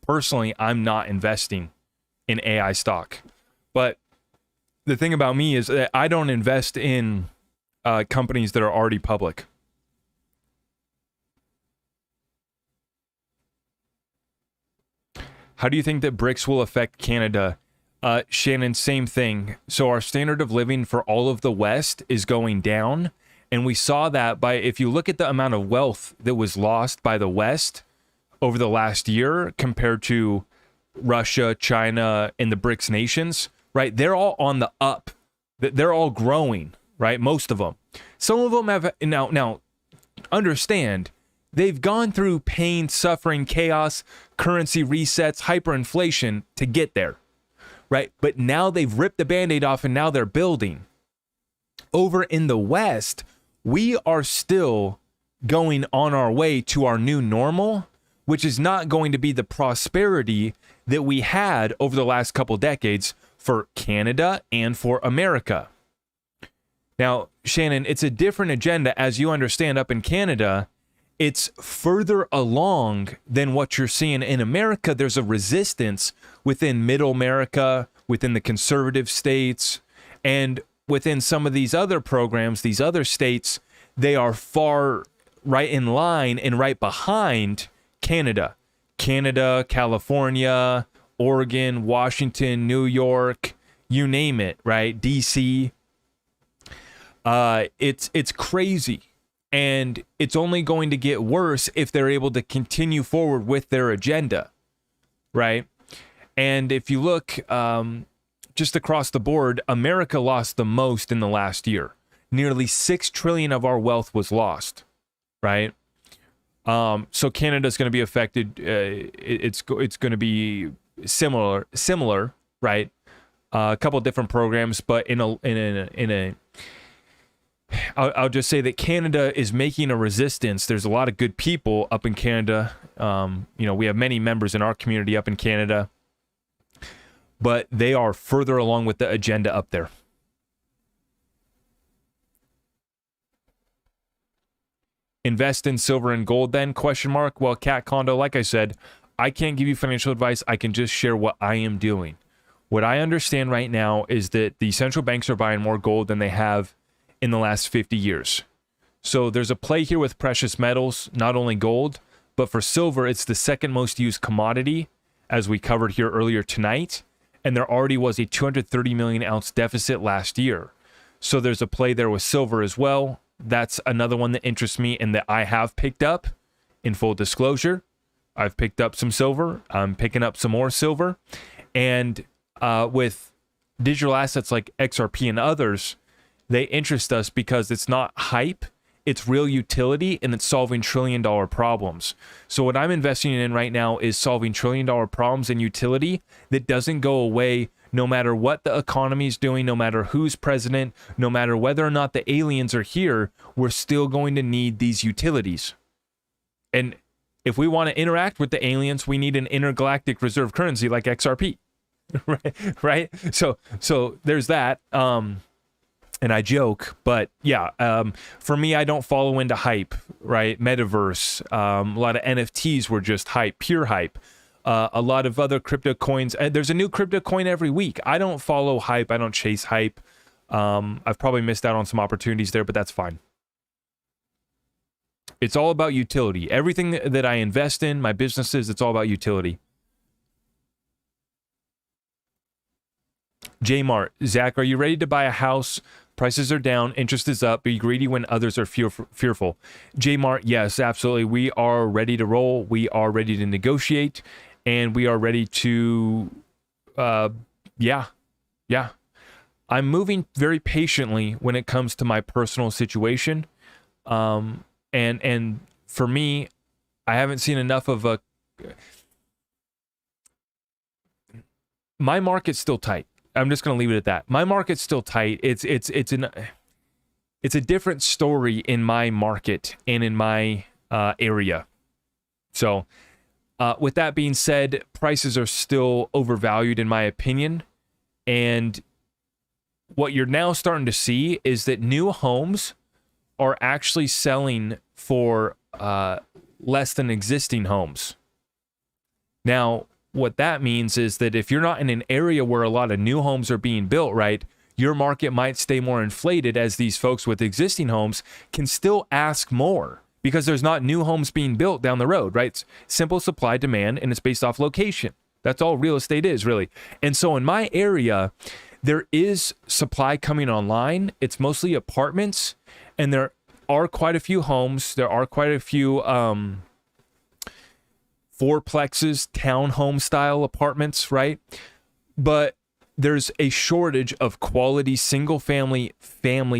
Speaker 2: Personally, I'm not investing in AI stock. But the thing about me is that I don't invest in companies that are already public. How do you think that BRICS will affect Canada? Shannon, same thing. So our standard of living for all of the West is going down, And we saw that by, if you look at the amount of wealth that was lost by the West over the last year compared to Russia, China, and the BRICS nations, right? They're all on the up. They're all growing, right? Most of them. Some of them have, now understand, they've gone through pain, suffering, chaos, currency resets, hyperinflation to get there, right? But now they've ripped the Band-Aid off and now they're building. Over in the West, we are still going on our way to our new normal, which is not going to be the prosperity that we had over the last couple decades for Canada and for America. Now, Shannon, it's a different agenda, as you understand. Up in Canada, it's further along than what you're seeing in America. There's a resistance within middle America, within the conservative states, and within some of these other programs, these other states, they are far right in line and right behind Canada. Canada, California, Oregon, Washington, New York, you name it, right? DC. It's crazy. And it's only going to get worse if they're able to continue forward with their agenda, right? And if you look just across the board, America lost the most in the last year. Nearly $6 trillion of our wealth was lost, right? So Canada's going to be affected. It's going to be similar, right? A couple different programs, but I'll just say that Canada is making a resistance. There's a lot of good people up in Canada. We have many members in our community up in Canada, but they are further along with the agenda up there. Invest in silver and gold then, ? Well, Cat Condo, like I said, I can't give you financial advice. I can just share what I am doing. What I understand right now is that the central banks are buying more gold than they have in the last 50 years. So there's a play here with precious metals, not only gold, but for silver, it's the second most used commodity, as we covered here earlier tonight. And there already was a 230 million ounce deficit last year. So there's a play there with silver as well. That's another one that interests me and that I have picked up. In full disclosure, I've picked up some silver. I'm picking up some more silver. And with digital assets like XRP and others, they interest us because it's not hype, it's real utility, and it's solving trillion-dollar problems. So what I'm investing in right now is solving trillion-dollar problems and utility that doesn't go away no matter what the economy is doing, no matter who's president, no matter whether or not the aliens are here, we're still going to need these utilities. And if we want to interact with the aliens, we need an intergalactic reserve currency like XRP, right? So there's that. And I joke, but yeah, for me, I don't follow into hype, right? Metaverse, a lot of NFTs were just hype, pure hype. A lot of other crypto coins. There's a new crypto coin every week. I don't follow hype. I don't chase hype. I've probably missed out on some opportunities there, but that's fine. It's all about utility. Everything that I invest in, my businesses, it's all about utility. J-Mart, Zach, are you ready to buy a house? Prices are down, interest is up. Be greedy when others are fearful. J-Mart, yes, absolutely. We are ready to roll. We are ready to negotiate, and we are ready to, yeah. I'm moving very patiently when it comes to my personal situation, and for me, I haven't seen enough of a. My market's still tight. I'm just going to leave it at that. My market's still tight. It's a different story in my market and in my area. So with that being said, prices are still overvalued in my opinion. And what you're now starting to see is that new homes are actually selling for less than existing homes. Now, what that means is that if you're not in an area where a lot of new homes are being built, right, your market might stay more inflated as these folks with existing homes can still ask more because there's not new homes being built down the road, right? It's simple supply demand and it's based off location. That's all real estate is, really. And so in my area, there is supply coming online. It's mostly apartments, and they're are quite a few homes. There are quite a few fourplexes, townhome style apartments, right? But there's a shortage of quality single family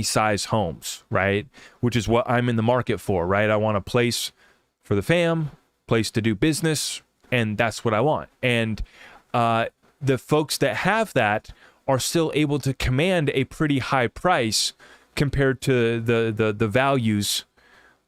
Speaker 2: size homes, right? Which is what I'm in the market for, right? I want a place for the fam, place to do business, and that's what I want. And the folks that have that are still able to command a pretty high price compared to the values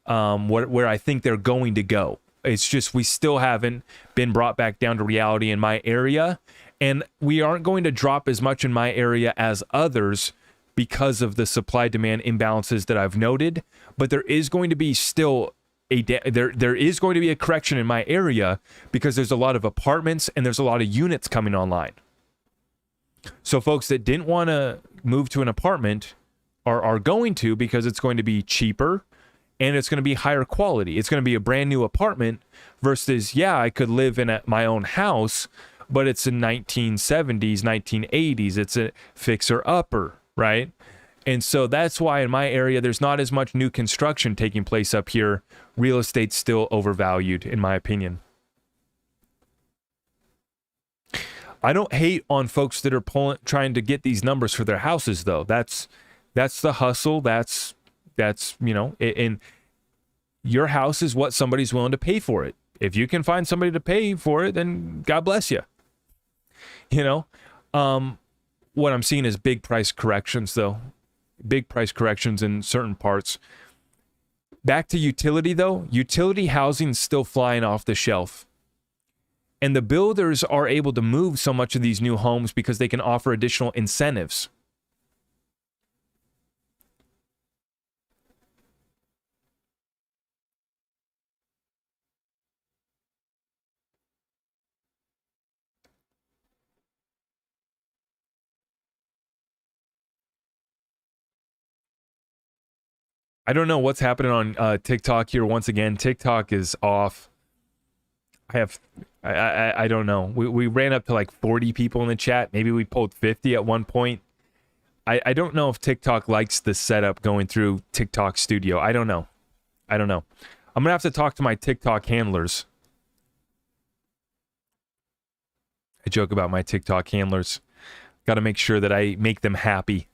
Speaker 2: where I think they're going to go. It's just we still haven't been brought back down to reality in my area, and we aren't going to drop as much in my area as others because of the supply-demand imbalances that I've noted. But there is going to be still there is going to be a correction in my area because there's a lot of apartments and there's a lot of units coming online. So folks that didn't want to move to an apartment are going to, because it's going to be cheaper and it's going to be higher quality. It's going to be a brand new apartment versus, yeah, I could live in my own house, but it's in 1970s, 1980s. It's a fixer-upper, right? And so that's why in my area, there's not as much new construction taking place up here. Real estate's still overvalued, in my opinion. I don't hate on folks that are trying to get these numbers for their houses, though. That's the hustle. That's and your house is what somebody's willing to pay for it. If you can find somebody to pay for it, then God bless you. What I'm seeing is big price corrections, though. Big price corrections in certain parts. Back to utility, though. Utility housing is still flying off the shelf. And the builders are able to move so much of these new homes because they can offer additional incentives. I don't know what's happening on TikTok here. Once again, TikTok is off. I don't know. We ran up to like 40 people in the chat. Maybe we pulled 50 at one point. I don't know if TikTok likes the setup going through TikTok Studio. I don't know. I'm going to have to talk to my TikTok handlers. I joke about my TikTok handlers. Got to make sure that I make them happy.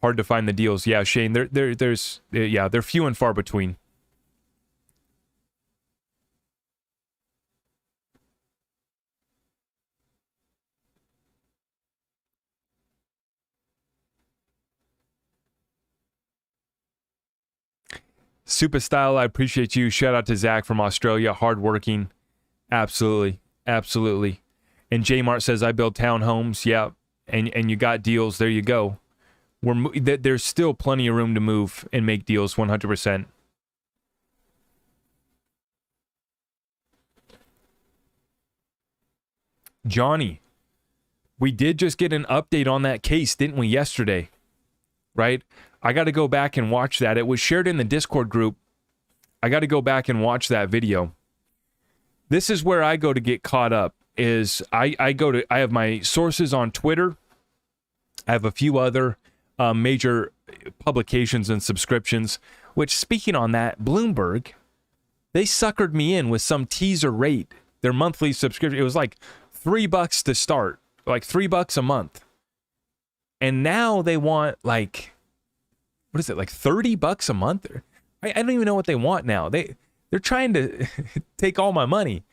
Speaker 2: Hard to find the deals. Yeah, Shane, they're few and far between. Super Style, I appreciate you. Shout out to Zach from Australia. Hardworking. Absolutely. Absolutely. And J Mart says, I build townhomes. Yeah. And you got deals. There you go. There's still plenty of room to move and make deals 100%. Johnny, we did just get an update on that case, didn't we, yesterday? Right? I got to go back and watch that. It was shared in the Discord group. I got to go back and watch that video. This is where I go to get caught up. I have my sources on Twitter. I have a few other major publications and subscriptions, which, speaking on that, Bloomberg, they suckered me in with some teaser rate. Their monthly subscription, it was like $3 to start, like $3 a month. And now they want like, what is it, like $30 a month? I don't even know what they want now. They're trying to take all my money.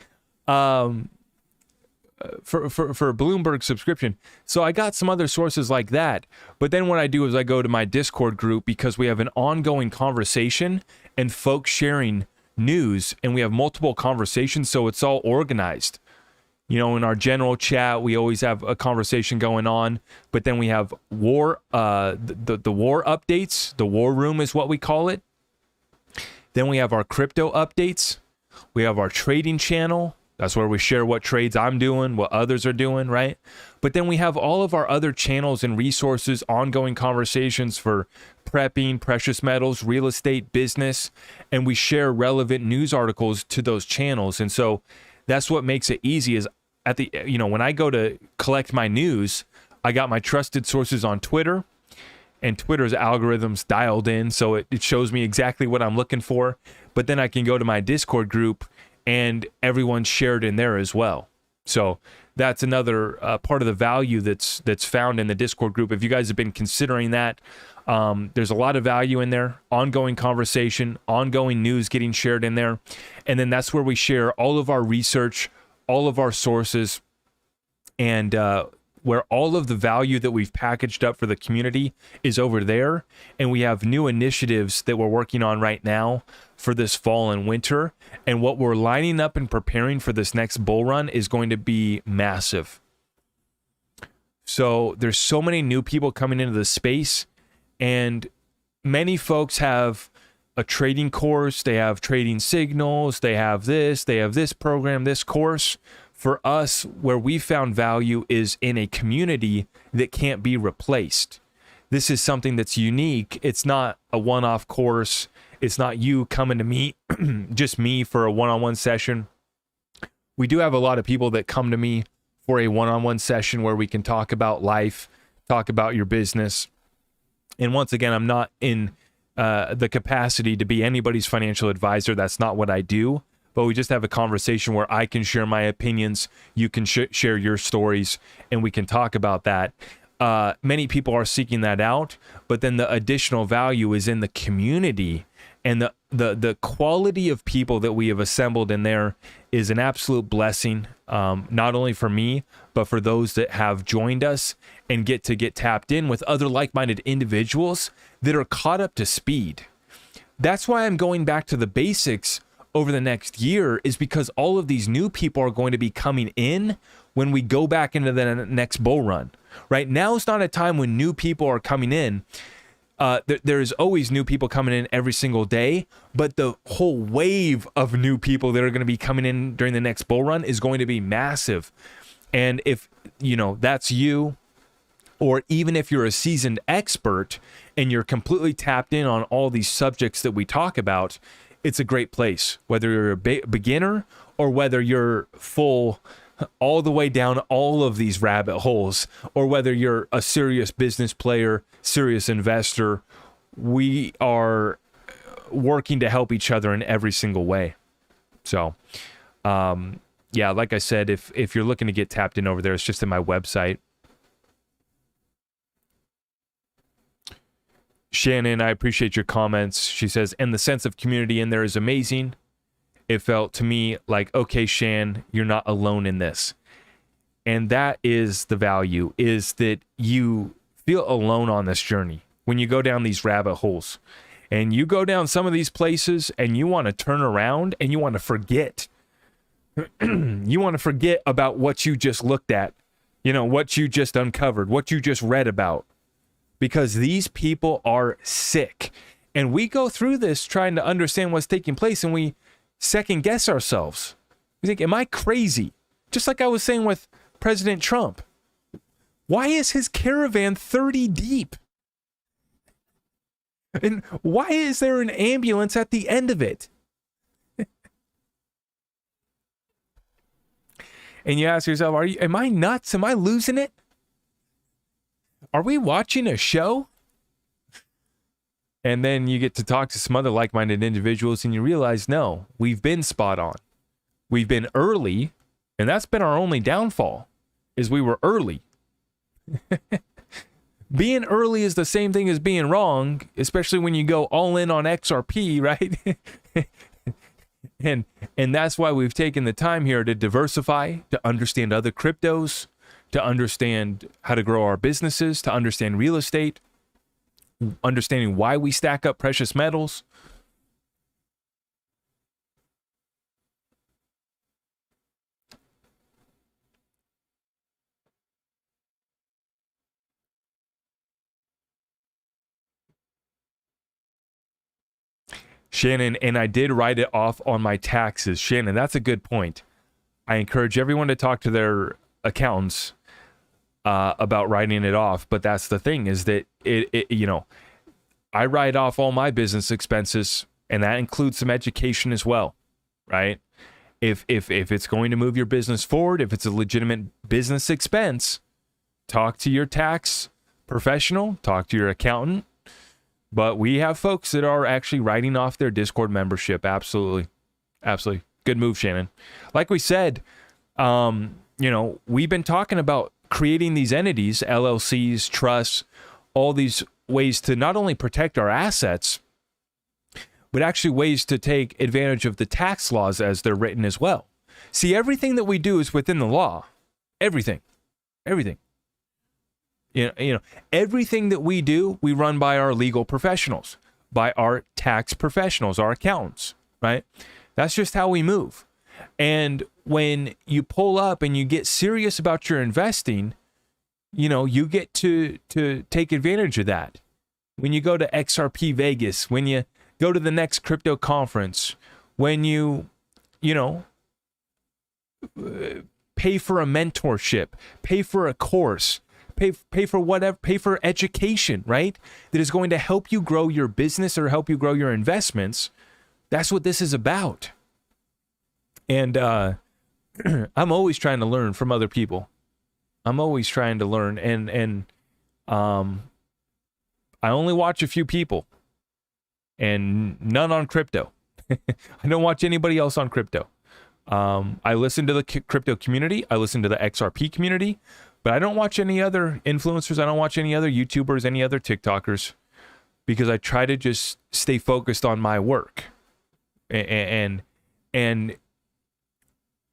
Speaker 2: For Bloomberg subscription. So I got some other sources like that. But then what I do is I go to my Discord group because we have an ongoing conversation and folks sharing news, and we have multiple conversations, so it's all organized. In our general chat, we always have a conversation going on, but then we have war, the war updates. The war room is what we call it. Then we have our crypto updates. We have our trading channel. That's where we share what trades I'm doing, what others are doing, right? But then we have all of our other channels and resources, ongoing conversations for prepping, precious metals, real estate, business, and we share relevant news articles to those channels. And so that's what makes it easy is when I go to collect my news, I got my trusted sources on Twitter, and Twitter's algorithms dialed in, so it shows me exactly what I'm looking for. But then I can go to my Discord group, and everyone's shared in there as well. So that's another part of the value that's found in the Discord group. If you guys have been considering that, there's a lot of value in there, ongoing conversation, ongoing news getting shared in there. And then that's where we share all of our research, all of our sources, and where all of the value that we've packaged up for the community is over there. And we have new initiatives that we're working on right now for this fall and winter. And what we're lining up and preparing for this next bull run is going to be massive. So there's so many new people coming into the space, and many folks have a trading course, they have trading signals, they have this program, this course. For us, where we found value is in a community that can't be replaced. This is something that's unique. It's not a one-off course. It's not you coming to me, just me for a one-on-one session. We do have a lot of people that come to me for a one-on-one session where we can talk about life, talk about your business. And once again, I'm not in the capacity to be anybody's financial advisor. That's not what I do. But we just have a conversation where I can share my opinions, you can share your stories, and we can talk about that. Many people are seeking that out, but then the additional value is in the community, and the quality of people that we have assembled in there is an absolute blessing, not only for me, but for those that have joined us and get tapped in with other like-minded individuals that are caught up to speed. That's why I'm going back to the basics over the next year, is because all of these new people are going to be coming in when we go back into the next bull run. Right now is not a time when new people are coming in. There's always new people coming in every single day, but the whole wave of new people that are going to be coming in during the next bull run is going to be massive. And if, that's you, or even if you're a seasoned expert and you're completely tapped in on all these subjects that we talk about, it's a great place, whether you're a beginner or whether you're full all the way down all of these rabbit holes, or whether you're a serious business player, serious investor. We are working to help each other in every single way. So, like I said, if you're looking to get tapped in over there, it's just in my website. Shannon, I appreciate your comments. She says, and the sense of community in there is amazing. It felt to me like, okay, Shan, you're not alone in this. And that is the value, is that you feel alone on this journey when you go down these rabbit holes. And you go down some of these places and you want to turn around and you want to forget. You want to forget about what you just looked at, what you just uncovered, what you just read about. Because these people are sick. And we go through this trying to understand what's taking place, and we second guess ourselves. We think, am I crazy? Just like I was saying with President Trump. Why is his caravan 30 deep? And why is there an ambulance at the end of it? And you ask yourself, am I nuts? Am I losing it? Are we watching a show? And then you get to talk to some other like-minded individuals and you realize, no, we've been spot on. We've been early, and that's been our only downfall, is we were early. Being early is the same thing as being wrong, especially when you go all in on XRP, right? And that's why we've taken the time here to diversify, to understand other cryptos, to understand how to grow our businesses, to understand real estate, understanding why we stack up precious metals. Shannon, and I did write it off on my taxes. Shannon, that's a good point. I encourage everyone to talk to their accountants about writing it off, but that's the thing, is that I write off all my business expenses, and that includes some education as well, right? If it's going to move your business forward, if it's a legitimate business expense talk to your tax professional, talk to your accountant. But we have folks that are actually writing off their Discord membership. Absolutely. Absolutely. Good move, Shannon. Like we said, we've been talking about creating these entities, LLCs, trusts, all these ways to not only protect our assets, but actually ways to take advantage of the tax laws as they're written as well. See, everything that we do is within the law. Everything. Everything that we do, we run by our legal professionals, by our tax professionals, our accountants, right? That's just how we move. And when you pull up and you get serious about your investing, you get to take advantage of that. When you go to XRP Vegas, when you go to the next crypto conference, when you pay for a mentorship, pay for a course, pay for whatever, pay for education, right? That is going to help you grow your business or help you grow your investments. That's what this is about. And I'm always trying to learn from other people. I'm always trying to learn, and I only watch a few people, and none on crypto. I don't watch anybody else on crypto. I listen to the crypto community. I listen to the XRP community, but I don't watch any other influencers. I don't watch any other YouTubers, any other TikTokers, because I try to just stay focused on my work. And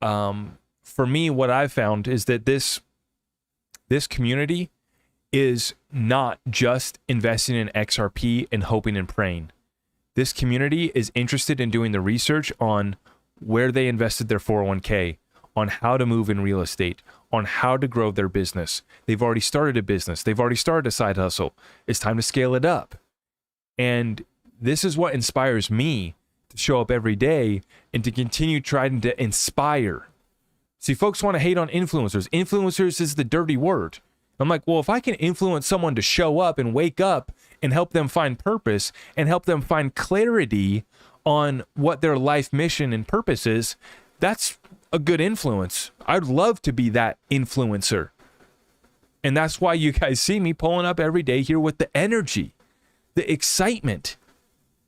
Speaker 2: for me, what I've found is that this community is not just investing in XRP and hoping and praying. This community is interested in doing the research on where they invested their 401k, on how to move in real estate, on how to grow their business. They've already started a business. They've already started a side hustle. It's time to scale it up. And this is what inspires me to show up every day and to continue trying to inspire. See, folks want to hate on influencers. Influencers is the dirty word. I'm like, well, if I can influence someone to show up and wake up and help them find purpose and help them find clarity on what their life mission and purpose is, that's a good influence. I'd love to be that influencer. And that's why you guys see me pulling up every day here with the energy, the excitement.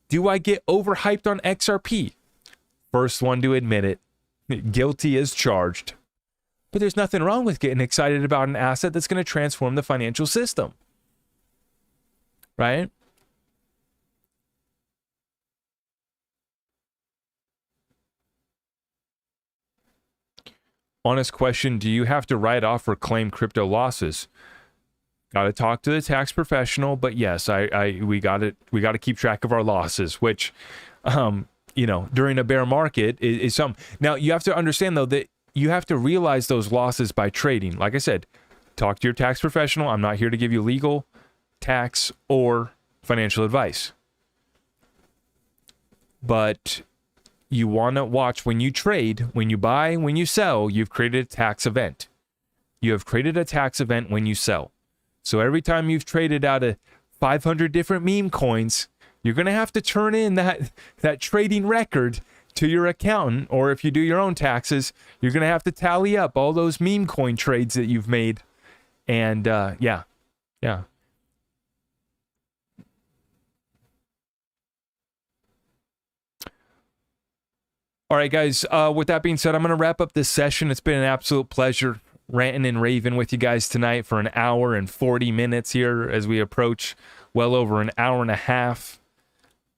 Speaker 2: Do I get overhyped on XRP? First one to admit it. Guilty as charged. But there's nothing wrong with getting excited about an asset that's going to transform the financial system. Right? Honest question, do you have to write off or claim crypto losses? Got to talk to the tax professional, but yes, we got to keep track of our losses, which during a bear market is some. Now, you have to understand though that you have to realize those losses by trading. Like I said, talk to your tax professional. I'm not here to give you legal, tax, or financial advice. But you want to watch when you trade, when you buy, when you sell, you've created a tax event. You have created a tax event when you sell. So every time you've traded out of 500 different meme coins, you're going to have to turn in that trading record to your accountant, or if you do your own taxes, you're going to have to tally up all those meme coin trades that you've made. And yeah. All right, guys, with that being said, I'm going to wrap up this session. It's been an absolute pleasure ranting and raving with you guys tonight for an hour and 40 minutes here as we approach well over an hour and a half.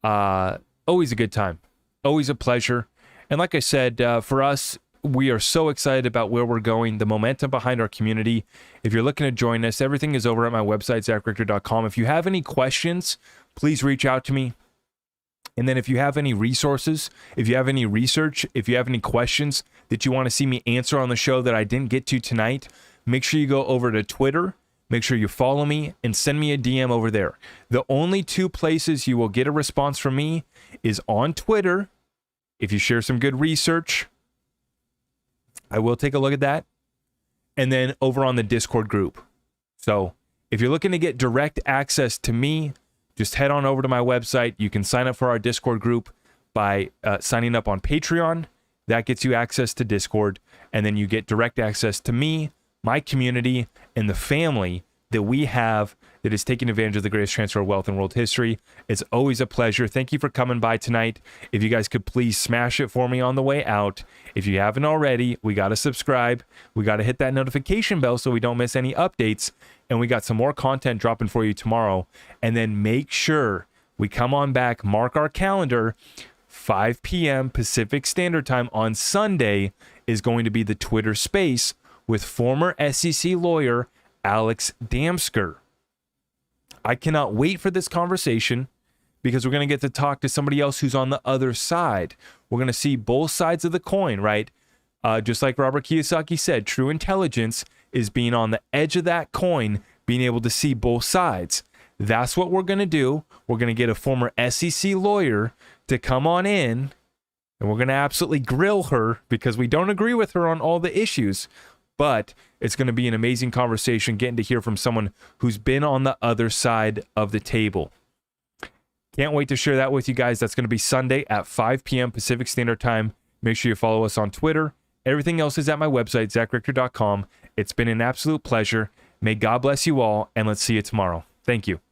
Speaker 2: Always a good time. Always a pleasure. And like I said, for us, we are so excited about where we're going, the momentum behind our community. If you're looking to join us, everything is over at my website, ZachRector.com. If you have any questions, please reach out to me. And then if you have any resources, if you have any research, if you have any questions that you want to see me answer on the show that I didn't get to tonight, make sure you go over to Twitter, make sure you follow me, and send me a DM over there. The only two places you will get a response from me is on Twitter. If you share some good research, I will take a look at that. And then over on the Discord group. So if you're looking to get direct access to me, just head on over to my website. You can sign up for our Discord group by signing up on Patreon. That gets you access to Discord. And then you get direct access to me my community, and the family that we have that is taking advantage of the greatest transfer of wealth in world history. It's always a pleasure. Thank you for coming by tonight. If you guys could please smash it for me on the way out. If you haven't already, we got to subscribe. We got to hit that notification bell so we don't miss any updates. And we got some more content dropping for you tomorrow. And then make sure we come on back, mark our calendar. 5 p.m. Pacific Standard Time on Sunday is going to be the Twitter Space with former SEC lawyer Alex Damsker. I cannot wait for this conversation because we're going to get to talk to somebody else who's on the other side. We're going to see both sides of the coin, right? Just like Robert Kiyosaki said, true intelligence is being on the edge of that coin, being able to see both sides. That's what we're going to do. We're going to get a former SEC lawyer to come on in, and we're going to absolutely grill her because we don't agree with her on all the issues. But it's going to be an amazing conversation getting to hear from someone who's been on the other side of the table. Can't wait to share that with you guys. That's going to be Sunday at 5 p.m. Pacific Standard Time. Make sure you follow us on Twitter. Everything else is at my website, ZachRector.com. It's been an absolute pleasure. May God bless you all, and let's see you tomorrow. Thank you.